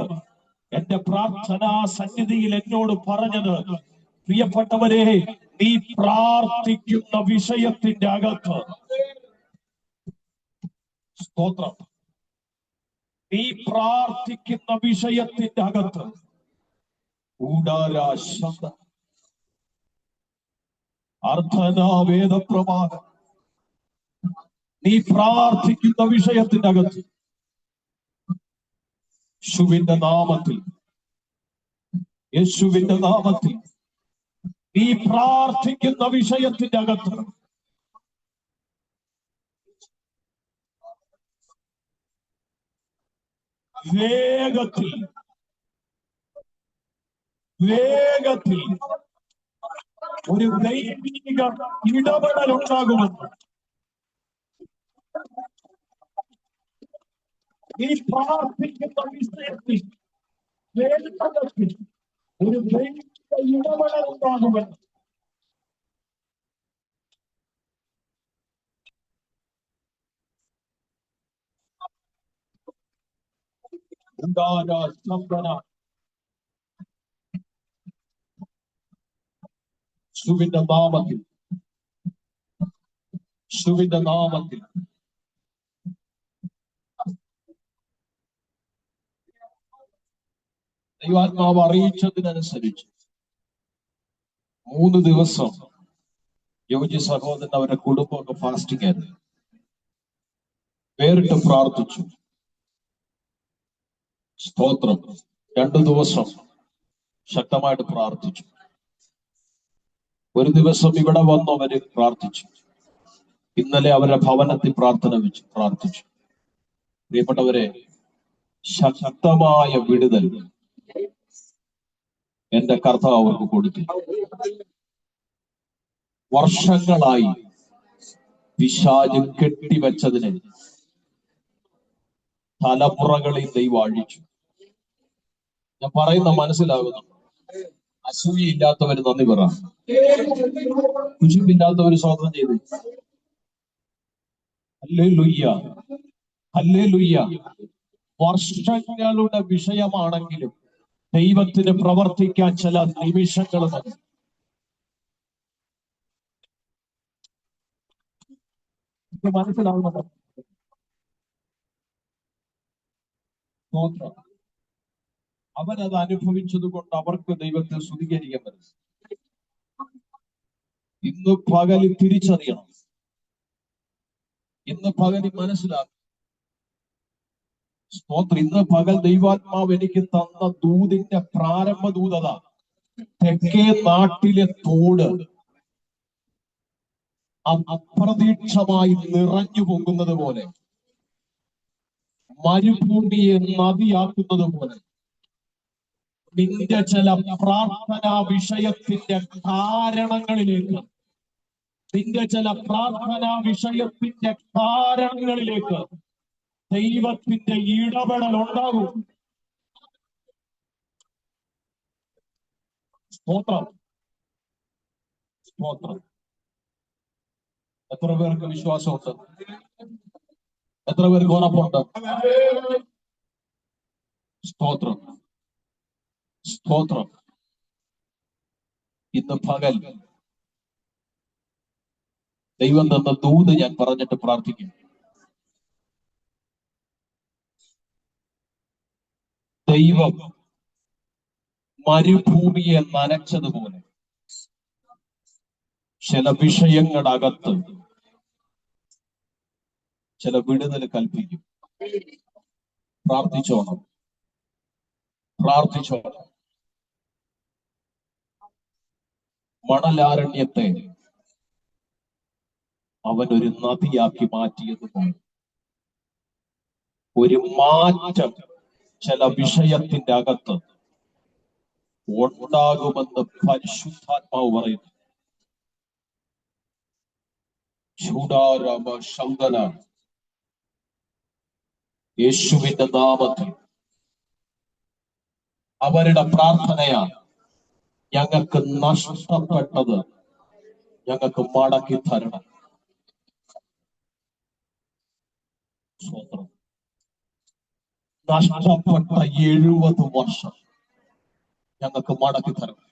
A: എന്റെ പ്രാർത്ഥനാ സന്നിധിയിൽ എന്നോട് പറഞ്ഞത്, പ്രിയപ്പെട്ടവരെ, നീ പ്രാർത്ഥിക്കുന്ന വിഷയത്തിന്റെ അകത്ത്, സ്തോത്രം, നീ പ്രാർത്ഥിക്കുന്ന വിഷയത്തിന്റെ അകത്ത് ഊടാരാശബ്ദ അർത്ഥനാവേദപ്രമാണം, നീ പ്രാർത്ഥിക്കുന്ന വിഷയത്തിന്റെ അകത്ത് യേശുവിന്റെ നാമത്തിൽ, യേശുവിന്റെ നാമത്തിൽ നീ പ്രാർത്ഥിക്കുന്ന വിഷയത്തിന്റെ അകത്ത് വേഗത്തിൽ വേഗത്തിൽ ഒരു ദൈവിക ഇടപെടൽ ഉണ്ടാകുമെന്ന് ഈ പ്രാർത്ഥിക്കുന്ന വിഷയത്തിൽ വേഗത്തിൽ ഒരു ദൈവിക ഇടപെടൽ ഉണ്ടാകുമെന്ന് യേശുവിന്റെ നാമത്തിൽ, യേശുവിന്റെ നാമത്തിൽ ദൈവാത്മാവ് അറിയിച്ചതിനനുസരിച്ച് 3 ദിവസം യോജി സഹോദരൻ അവരുടെ കുടുംബമൊക്കെ ഫാസ്റ്റിംഗ് ആയിരുന്നു. വേറിട്ട് പ്രാർത്ഥിച്ചു. സ്തോത്രം. 2 ദിവസം ശക്തമായിട്ട് പ്രാർത്ഥിച്ചു. ഒരു ദിവസം ഇവിടെ വന്ന് അവര് പ്രാർത്ഥിച്ചു. ഇന്നലെ അവരുടെ ഭവനത്തിൽ പ്രാർത്ഥിച്ചു. പ്രിയപ്പെട്ടവരെ, ശക്തമായ വിടുതൽ എന്റെ കർത്താവ് അവർക്ക് കൊടുത്തു. വർഷങ്ങളായി പിശാച് കെട്ടിവെച്ചതിനെ തലമുറകളിൽ ദൈവം അഴിച്ചു. ഞാൻ പറയുന്ന മനസ്സിലാകുന്നു. അസൂയയില്ലാത്തവര് നന്ദി പറ. കുശുമ്പില്ലാത്തവര് സ്തോത്രം ചെയ്ത്. Hallelujah, hallelujah. വർഷങ്ങളുടെ വിഷയമാണെങ്കിലും ദൈവത്തിന് പ്രവർത്തിക്കാൻ ചില നിമിഷങ്ങൾ മതി. മനസ്സിലാവുന്നുണ്ടോ? സ്തോത്രം. അവരത് അനുഭവിച്ചത് കൊണ്ട് അവർക്ക് ദൈവത്തെ സ്തുതികരിക്കാൻ പറ്റും. ഇന്ന് പകല് തിരിച്ചറിയണം. ഇന്ന് പകല് മനസ്സിലാക്കണം. സ്തോത്രം. ഇന്ന് പകൽ ദൈവാത്മാവ് എനിക്ക് തന്ന ദൂതിന്റെ പ്രാരംഭ ദൂതത, തെക്കേ നാട്ടിലെ തോട് അപ്രതീക്ഷമായി നിറഞ്ഞു പോകുന്നത് പോലെ, മരുഭൂമിയെ നദിയാക്കുന്നത് പോലെ, നിന്റെ ചില പ്രാർത്ഥനാ വിഷയത്തിന്റെ കാരണങ്ങളിലേക്ക്, നിന്റെ ചില പ്രാർത്ഥനാ വിഷയത്തിന്റെ കാരണങ്ങളിലേക്ക് ദൈവത്തിന്റെ ഇടപെടൽ ഉണ്ടാകും. സ്തോത്രം, സ്തോത്രം. എത്ര പേർക്ക് വിശ്വാസമുണ്ട്? എത്ര പേർക്ക് ഉറപ്പുണ്ട്? സ്തോത്രം, സ്തോത്രം. ഇന്ന് പകൽ ദൈവം തന്ന ദൂത് ഞാൻ പറഞ്ഞിട്ട് പ്രാർത്ഥിക്കും. ദൈവം മരുഭൂമിയെ നനച്ചതുപോലെ ചില വിഷയങ്ങളുടെ അകത്ത് ചില വിടുതൽ കൽപ്പിക്കും. പ്രാർത്ഥിച്ചോണം, പ്രാർത്ഥിച്ചോണം. മണലാരണ്യത്തെ അവൻ ഒരു നദിയാക്കി മാറ്റിയതുപോലെ ഒരു മാറ്റം ചില വിഷയത്തിന്റെ അകത്ത് ഉണ്ടാകുമെന്ന് പരിശുദ്ധാത്മാവ് പറയുന്നു. ചൂടാരമ ശങ്കല യേശുവിന്റെ നാമത്തിൽ അവരുടെ പ്രാർത്ഥനയാണ്, ഞങ്ങൾക്ക് നഷ്ടപ്പെട്ടത് ഞങ്ങൾക്ക് മടക്കി തരണം. സ്വന്തം നഷ്ടപ്പെട്ട 70 വർഷം ഞങ്ങൾക്ക് മടക്കി തരണം.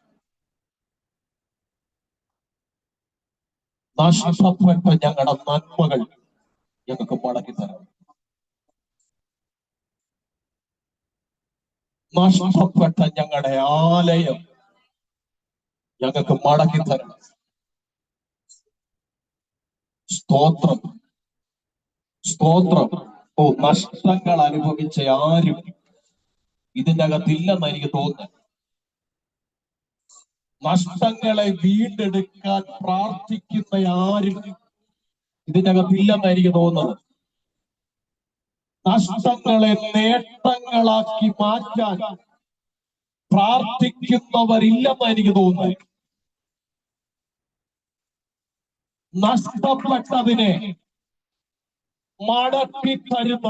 A: നഷ്ടപ്പെട്ട ഞങ്ങളുടെ നന്മകൾ ഞങ്ങൾക്ക് മടക്കി തരണം. നഷ്ടപ്പെട്ട ഞങ്ങളുടെ ആലയം ഞങ്ങൾക്ക് മടക്കി തരണം. സ്തോത്രം, സ്തോത്രം. ഓ, നഷ്ടങ്ങൾ അനുഭവിച്ച ആരും ഇതിൻ്റെ അകത്തില്ലെന്ന് എനിക്ക് തോന്നുന്നു. നഷ്ടങ്ങളെ വീണ്ടെടുക്കാൻ പ്രാർത്ഥിക്കുന്ന ആരും ഇതിൻ്റെ അകത്തില്ലെന്ന് എനിക്ക് തോന്നുന്നത്. നഷ്ടങ്ങളെ നേട്ടങ്ങളാക്കി മാറ്റാൻ പ്രാർത്ഥിക്കുന്നവരില്ലെന്ന് എനിക്ക് തോന്നുന്നു. നഷ്ടപ്പെട്ടതിനെ മടക്കി തരുന്ന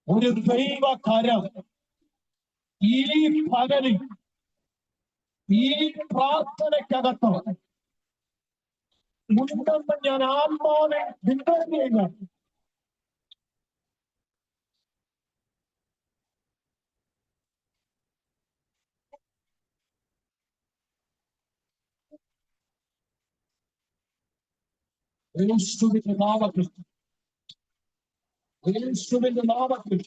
A: ഒരു ദൈവകരം ഈ പകലിൽ ഈ പ്രാർത്ഥനയ്ക്കകത്ത് ഉണ്ടെന്ന് ഞാൻ ആത്മാവിനെ വിചാരിക്കുക. യേശുവിന്റെ നാമത്തിൽ, യേശുവിന്റെ നാമത്തിൽ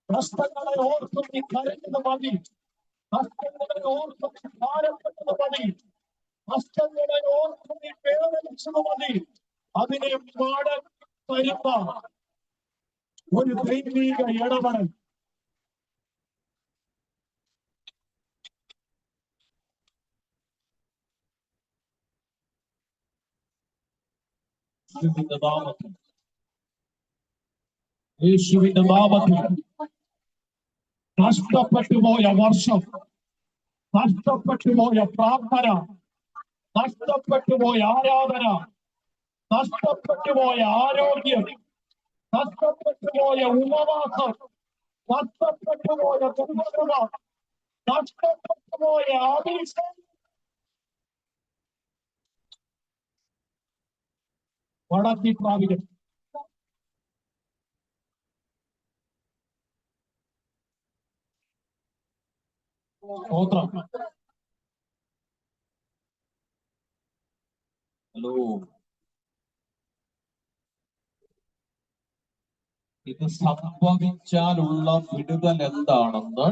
A: നഷ്ടങ്ങളെ ഓർത്ത് നീ കരഞ്ഞത് മതി. നഷ്ടങ്ങളെ ഓർത്ത് നീ ഭാരപ്പെട്ടത് മതി. നഷ്ടങ്ങളെ ഓർത്ത് നീ വേദനിച്ചത് മതി. അതിനെ മടക്കി തരുന്ന ഒരു ദൈവിക ഇടപെടൽ യേശുവിന്റെ നാമത്തിൽ, യേശുവിന്റെ നാമത്തിൽ നഷ്ടപ്പെട്ടു പോയ വർഷം, നഷ്ടപ്പെട്ടു പോയ പ്രാർത്ഥന, നഷ്ടപ്പെട്ടു പോയ ആരാധന, നഷ്ടപ്പെട്ടു പോയ ആരോഗ്യം, നഷ്ടപ്പെട്ടു പോയ ഉപവാസം, നഷ്ടപ്പെട്ടു പോയ ദുർബലത, നഷ്ടപ്പെട്ടു പോയ അഭിഷേകം മടക്കി പ്രാപിക്കും. സ്തോത്രം. ഹലോ, ഇത് സംഭവിച്ചാലുള്ള വിടുതൽ എന്താണെന്ന്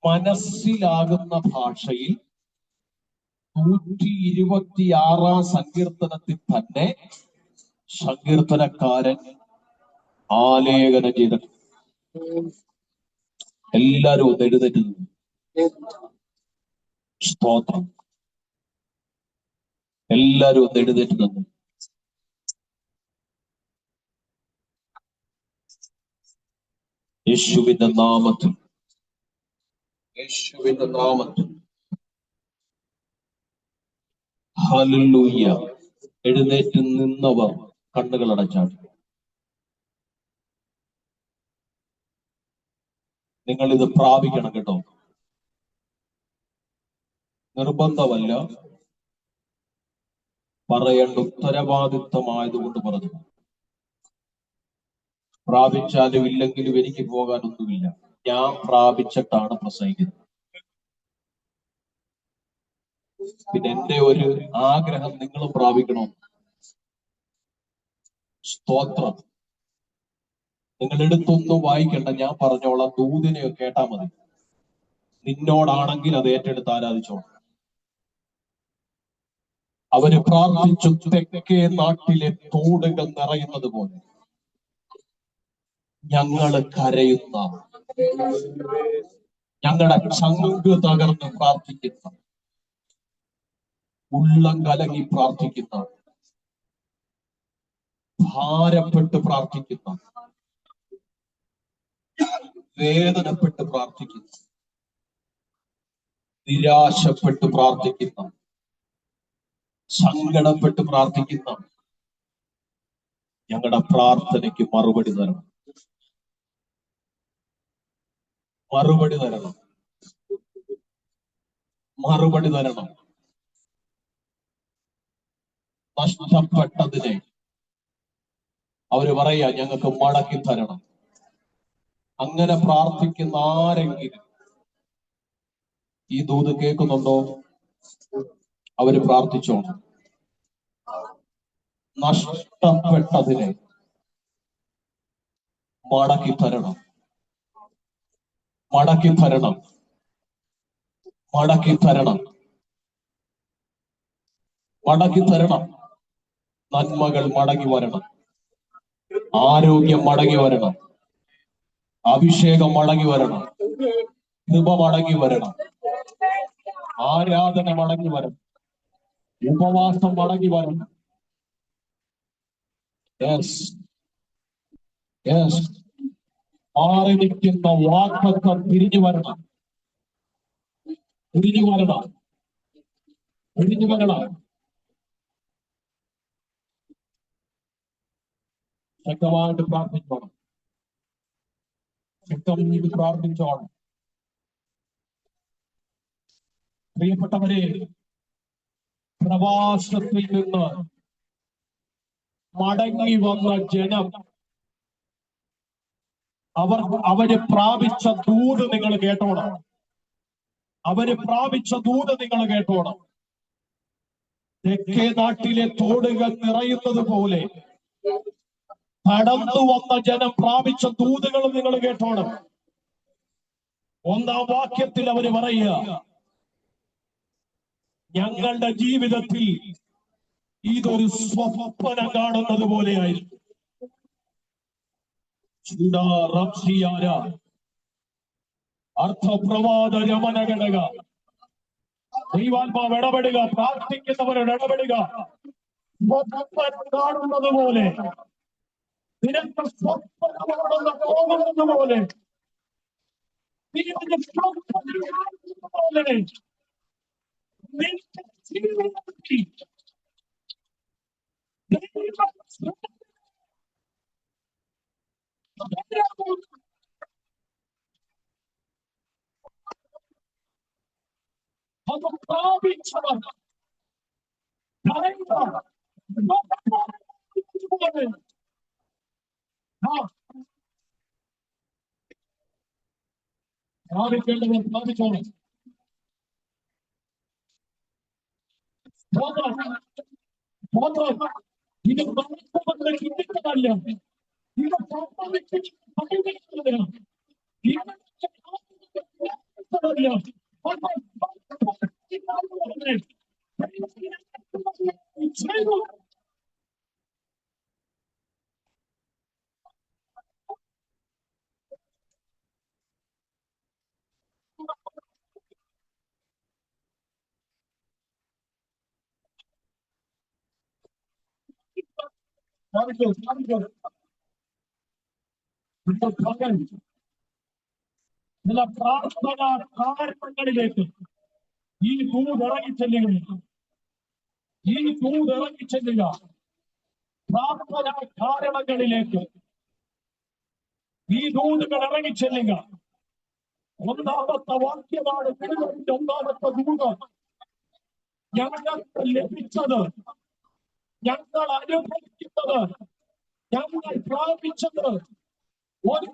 A: മനസ്സിലാകുന്ന ഭാഷയിൽ 126 സങ്കീർത്തനത്തിൽ തന്നെ സങ്കീർത്തനക്കാരൻ ആലേഖനം ചെയ്തിട്ടുണ്ട്. എല്ലാരും ഒന്ന് എഴുന്നേറ്റ് നിന്നു. സ്തോത്രം. എല്ലാരും ഒന്ന് എഴുന്നേറ്റ് നിന്നു. യേശുവിന്റെ നാമത്തിൽ, യേശുവിന്റെ നാമത്തിൽ. ഹല്ലേലൂയ. എഴുന്നേറ്റ് നിന്നവർ കണ്ണുകൾ അടച്ചാടി. നിങ്ങൾ ഇത് പ്രാപിക്കണം കേട്ടോ. നിർബന്ധമല്ല, പറയേണ്ട ഉത്തരവാദിത്വമായതുകൊണ്ട് പറഞ്ഞു. പ്രാപിച്ചാലും ഇല്ലെങ്കിലും എനിക്ക് പോകാനൊന്നുമില്ല. ഞാൻ പ്രാപിച്ചിട്ടാണ് പ്രസംഗിക്കുന്നത്. പിന്നെ എന്റെ ഒരു ആഗ്രഹം നിങ്ങളും പ്രാപിക്കണം. സ്തോത്രം. നിങ്ങൾ എടുത്തൊന്നും വായിക്കണ്ട, ഞാൻ പറഞ്ഞോളാം. ദൂതിനെയോ കേട്ടാ മതി. നിന്നോടാണെങ്കിൽ അത് ഏറ്റെടുത്ത് ആരാധിച്ചോളാം. അവര് പ്രാർത്ഥിച്ചു, തെക്കേ നാട്ടിലെ തോടുകൾ നിറയുന്നത് പോലെ ഞങ്ങള് കരയുന്ന, ഞങ്ങളുടെ ചങ്ക് തകർന്ന് പ്രാർത്ഥിക്കുന്ന, ഉള്ളം കലങ്ങി പ്രാർത്ഥിക്കുന്ന ഭാരപ്പെട്ട് പ്രാർത്ഥിക്കുന്ന, വേദനപ്പെട്ട് പ്രാർത്ഥിക്കുന്ന, നിരാശപ്പെട്ട് പ്രാർത്ഥിക്കുന്ന, സങ്കടപ്പെട്ട് പ്രാർത്ഥിക്കുന്ന ഞങ്ങളുടെ പ്രാർത്ഥനയ്ക്ക് മറുപടി തരണം, മറുപടി തരണം, മറുപടി തരണം. നഷ്ടപ്പെട്ടതിനെ അവര് പറയാ ഞങ്ങൾക്ക് മടക്കി തരണം. അങ്ങനെ പ്രാർത്ഥിക്കുന്ന ആരെങ്കിലും ഈ ദൂത് കേൾക്കുന്നുണ്ടോ? അവര് പ്രാർത്ഥിച്ചോണം. നഷ്ടപ്പെട്ടതിനെ മടക്കി തരണം, മടക്കി തരണം, മടക്കി തരണം, മടക്കി തരണം. നന്മകൾ മടങ്ങി വരണം, ആരോഗ്യം മടങ്ങി വരണം, അഭിഷേകം മടങ്ങി വരണം, കൃപ മടങ്ങി വരണം, ആരാധന മടങ്ങി വരണം, ഉപവാസം മടങ്ങി വരണം. Yes, yes. മാറി നിൽക്കുന്ന വാക്കൊക്കെ തിരിഞ്ഞു വരണം, തിരിഞ്ഞു വരണം, തിരിഞ്ഞു വരണം. ശക്തമായിട്ട് പ്രാർത്ഥിച്ചോണം, ശക്തമായിട്ട് പ്രാർത്ഥിച്ചോണം. പ്രിയപ്പെട്ടവരെ, പ്രവാസത്തിൽ നിന്ന് മടങ്ങി വന്ന ജനം അവര് പ്രാപിച്ച ദൂത് നിങ്ങൾ കേട്ടോണം, അവര് പ്രാപിച്ച ദൂത് നിങ്ങൾ കേട്ടോണം. തെക്കേ നാട്ടിലെ തോടുകൾ നിറയുന്നത് പോലെ കടന്നു വന്ന ജനം പ്രാപിച്ച ദൂതുകൾ നിങ്ങൾ കേട്ടോണം. ഒന്നാം വാക്യത്തിൽ അവര് പറയുക, ഞങ്ങളുടെ ജീവിതത്തിൽ ഇതൊരു സ്വപ്നം കാണുന്നത് പോലെയായിരുന്നു. അർത്ഥപ്രവാദ രമന ഘടക. ദൈവാത്മാവ് ഇടപെടുക, പ്രാർത്ഥിക്കുന്നവരോട് ഇടപെടുക. സ്വപ്നം കാണുന്നത് പോലെ, നിനക്ക് സ്വപ്നം പോകുന്നത് പോലെ, നിന്റെ സ്വപ്നം പോലെ നിന്റെ ജീവിതത്തിൽ അത് പ്രാപിച്ചവർ പ്രാപിക്കേണ്ടവർ പ്രാപിച്ചോണം. ഇത് ചിന്തിക്കുന്നതല്ല, ഇത് ചില പ്രാർത്ഥനാ കാരണങ്ങളിലേക്ക് ഈ ദൂത് ഇറങ്ങിച്ചെല്ലുക, ഈ ദൂത് ഇറങ്ങിച്ചെല്ലുക. പ്രാർത്ഥനാ കാരണങ്ങളിലേക്ക് ഈ ദൂതുകൾ ഇറങ്ങിച്ചെല്ലുക. ഒന്നാമത്തെ വാക്യമാണ് തിരുവനന്തപുരത്തിന്റെ ഒന്നാമത്തെ ദൂത്. ഞങ്ങൾക്ക് ലഭിച്ചത്, ഞങ്ങൾ അനുഭവിക്കുന്നത്, ഞങ്ങൾ പ്രാപിച്ചത് ഒരു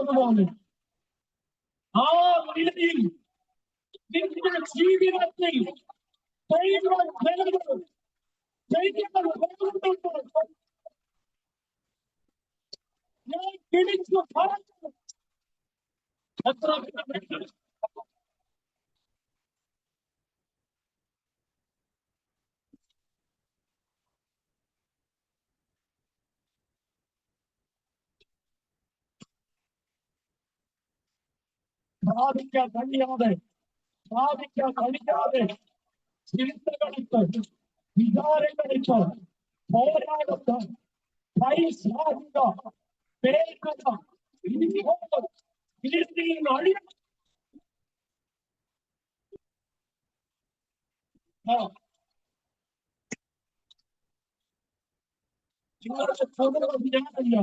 A: പോലെ. ആ നിലയിൽ നിന്റെ ജീവിതത്തിൽ ഞാൻ പിടിച്ചു പറഞ്ഞു. എത്ര സാധിക്കാൻ കഴിയാതെ ചിന്തകളിട്ട്, വിചാരങ്ങളിട്ട് പോരാടുക, പൈസാടുക, വേഗത, ഫിലിസ്തീൻ അഴിയ നിങ്ങളുടെ ചോദ്യം ഞാനല്ല,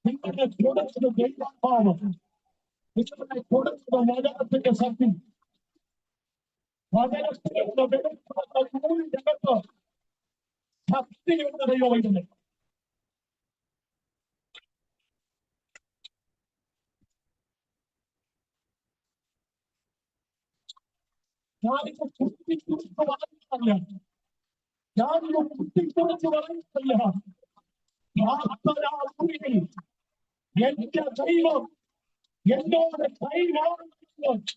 A: നിങ്ങളുടെ ചോദ്യത്തിന് ദൈവമാണ്, നിങ്ങളുടെ ചോദ്യത്തിന് വചനത്തിന്റെ ശക്തി, വചനത്തിന്റെ വെളുപ്പുള്ള ജഗത്ത് ശക്തിയുള്ള ദൈവം. ഞാനിപ്പോ കുട്ടിക്കുറിച്ച് പറയുന്നില്ല, ഞാനിപ്പോ കുട്ടിക്കുറിച്ച് പറയുന്നില്ല. എന്റെ ദൈവം എന്നോട് കൈമാറുന്നത്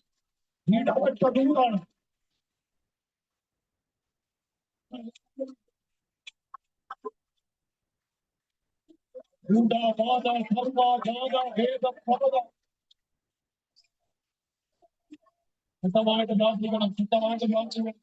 A: ഇടപെട്ട ദൂരാണ്. ശുദ്ധമായിട്ട് പ്രാർത്ഥിക്കണം, ശുദ്ധമായിട്ട് പ്രാർത്ഥിക്കണം.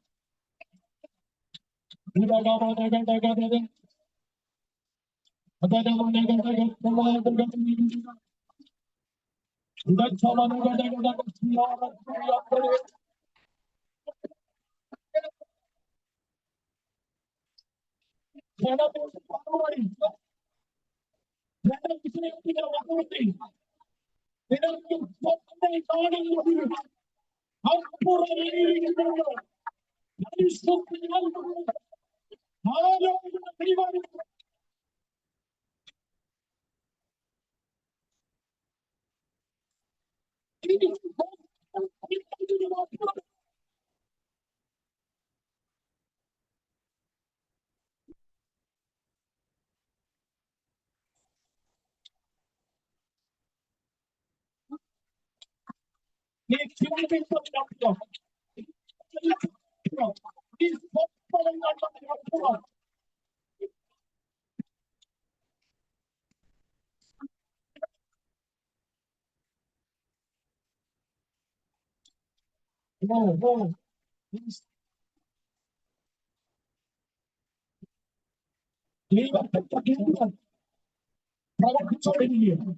A: പ്രവർത്തിച്ചോണ്ടിരിക്കുക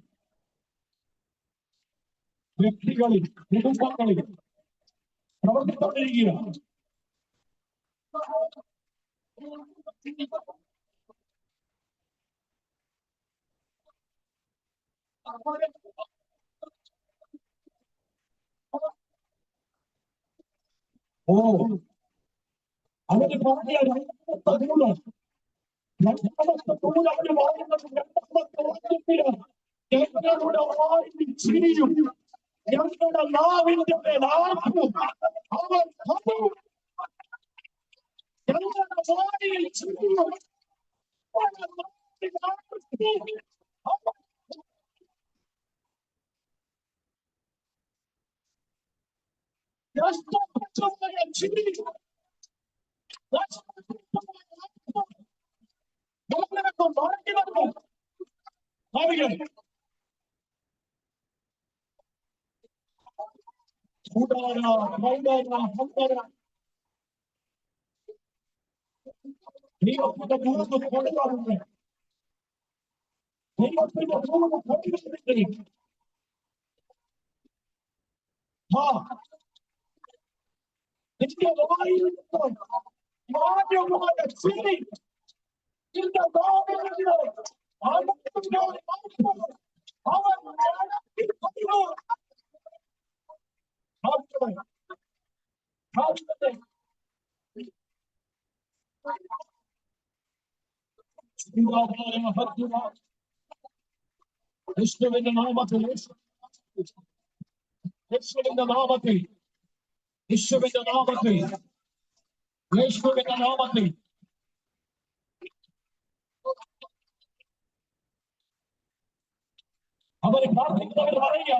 A: വ്യക്തികളിൽ, കുടുംബങ്ങളിൽ പ്രവർത്തിച്ചോണ്ടിരിക്കുക. അവര് പറഞ്ഞ രണ്ടാമത്തെ ദൂരം, രണ്ടാമത്തെ ദൂരം അവര് പറയുന്നത്, രണ്ടാമത്തെ വാക്യത്തില് ഞങ്ങളുടെ വായിൽ ചിരിയും ഞങ്ങളുടെ നാവിന്റെ മേലാർക്കും അവർ ഞങ്ങളുടെ വായിൽ ചിരിയും യേശുവിന്റെ നാമത്തിൽ, യേശുവിന്റെ നാമത്തിൽ, യേശുവിന്റെ നാമത്തിൽ, യേശുവിന്റെ നാമത്തിൽ അവർ പ്രാർത്ഥിക്കുന്നവർ പറയുക,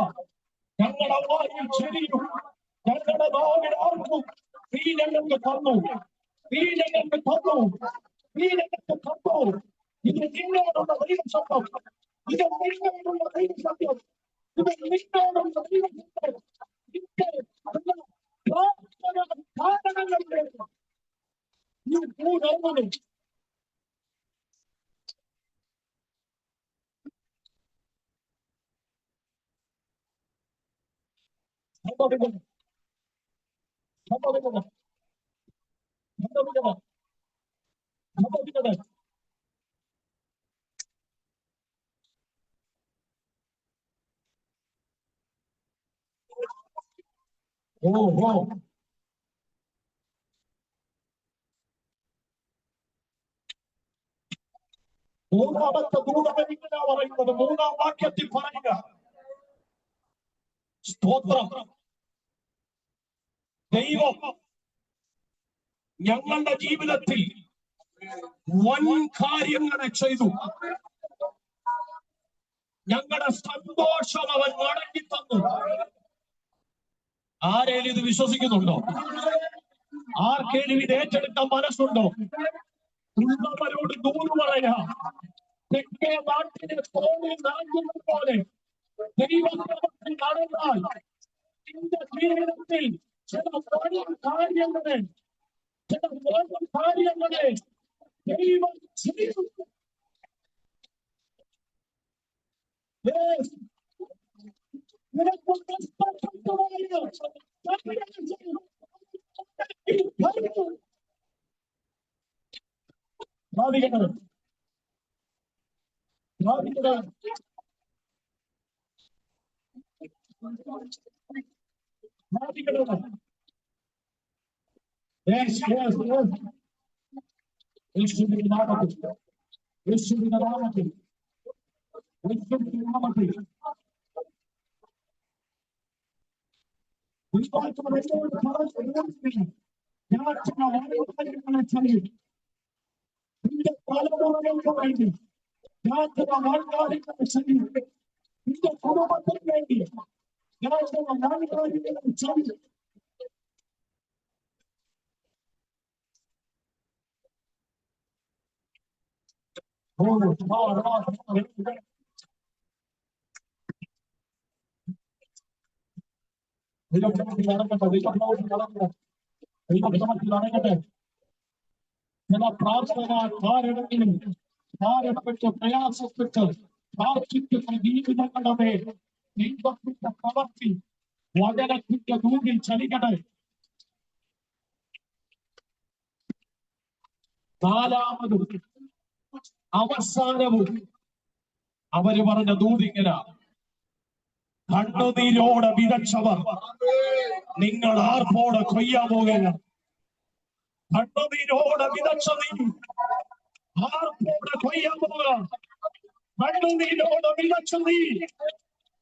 A: ഞങ്ങളുടെ വായിൽ ചിരിയും ഞങ്ങളുടെ നാവിൽ ആർക്കും നീ ഞങ്ങൾക്ക് തന്നു, നീ ഞങ്ങൾക്ക് തന്നു, നീ ഞങ്ങൾക്ക് തന്നു. ഇത് നിന്നോടുള്ള ദൈവശബ്ദം, ഇത് നിന്നോടുള്ള ദൈവശബ്ദം, ഇത് നിന്നോടുള്ള ദൈവശബ്ദം. കാരണങ്ങളുടെ ഈ ഭൂധർമ്മം സംഭവിക്കണം, സംഭവിക്കണം, സംഭവിക്കണം, സംഭവിക്കണം. ഓ ഓ മൂന്നാമത്തെ ദൂതൻ ഇങ്ങനെ പറയുന്നത്, മൂന്നാം വാക്യത്തിൽ പറയുക, സ്തോത്രം, ദൈവം ഞങ്ങളുടെ ജീവിതത്തിൽ വൻ കാര്യങ്ങളെ ചെയ്തു. ഞങ്ങളുടെ സന്തോഷം അവൻ മടക്കി തന്നു. ആരേലും ഇത് വിശ്വസിക്കുന്നുണ്ടോ? ആർക്കേലും ഇത് ഏറ്റെടുക്കാൻ മനസ്സുണ്ടോ? ഉള്ളവരോട് ദൂത് പറയാം. തെക്കേ നാട്ടിലെ തോണിൽ നാട്ടുന്നത് പോലെ ദൈവത്തിൽ നടന്നാൽ നിന്റെ ജീവിതത്തിൽ ചില വലിയ കാര്യങ്ങളെ, ചില വലിയ കാര്യങ്ങളെ ദൈവം ചെയ്തു. Yes, yes, yes. യേശുവിന്റെ നാമത്തിൽ, യേശുവിന്റെ നാമത്തിൽ, യേശുവിന്റെ നാമത്തിൽ. ഞാൻ ചില വാഗ്ദാനങ്ങളെ ചെയ്യും. നിന്റെ തലമുറകൾക്ക് വേണ്ടി ഞാൻ ചില വാഗ്ദാനങ്ങളെ ചെയ്യും. നിന്റെ കുടുംബത്തിന് വേണ്ടി ഞാൻ ചില വാഗ്ദാനങ്ങളെ ചെയ്യും. നടക്കട്ടെ. ചില പ്രാർത്ഥനക്കാരെങ്കിലും ഭാരപ്പെട്ട് പ്രയാസപ്പെട്ട് പ്രാർത്ഥിക്കുന്ന ജീവിതങ്ങളുടെ മേൽ ദൈവത്തിന്റെ പ്രവൃത്തി വചനത്തിന്റെ ദൂതിൽ ചലിക്കട്ടെ. നാലാമതും അവസാനവും അവര് പറഞ്ഞ ദൂതിങ്ങനെ, കണ്ണുനീരോടെ വിതച്ചവർ നിങ്ങൾ ആർപ്പോടെ കൊയ്യാൻ പോകുക. കണ്ണുനീരോടെ വിതച്ച നീ ആർപ്പോടെ കൊയ്യാൻ പോകുക. കണ്ണുനീരോടെ വിതച്ച നീ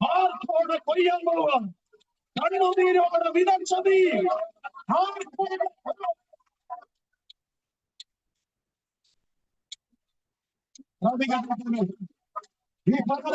A: ആർപ്പോടെ കൊയ്യാൻ പോകുക. കണ്ണുനീരോടെ വിതച്ച നീ ആർപ്പോടെ ഈ പകല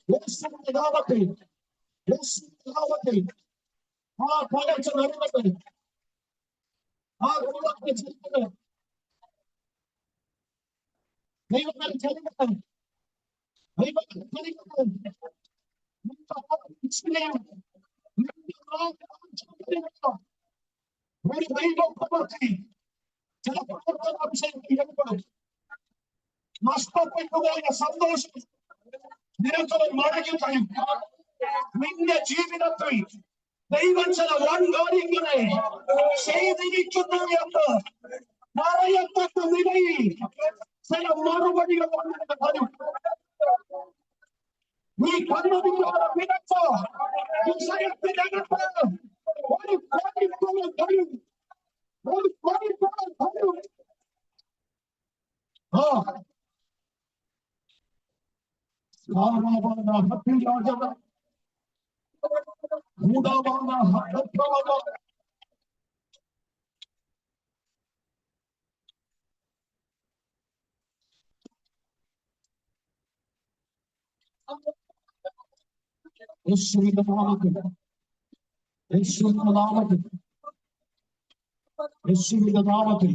A: യേശുവിന്റെ നാമത്തിൽ, യേശുവിന്റെ നാമത്തിൽ ആ പകർച്ച നടന്നത്, ആ കുടുംബത്തെ ചെയ്യുന്നത് ദൈവങ്ങൾ ചെയ്യുന്നത്, ദൈവങ്ങൾ ചെയ്യുന്നത് ഒരു ദൈവ പ്രവൃത്തി ചില പ്രവർത്തനാംശങ്ങൾ നഷ്ടപ്പെട്ടുപോയ സന്തോഷം നിരന്തരം മടങ്ങി തരും. നിന്റെ ജീവിതത്തിൽ ദൈവം ചില വൻ കാര്യങ്ങളെ ചെയ്തിരിക്കുന്നു എന്ന് പറയത്തക്ക നിലയിൽ ചില മറുപടികൾ വരും. നീ കണ്ണുനീരോടെ വിതച്ച വിഷയത്തിനകത്ത് ഒരു കോടിപ്പണം തരും, ഒരു കോടിപ്പണം തരും. യേശുവിന്റെ നാമത്തിൽ, യേശുവിന്റെ നാമത്തിൽ, യേശുവിന്റെ നാമത്തിൽ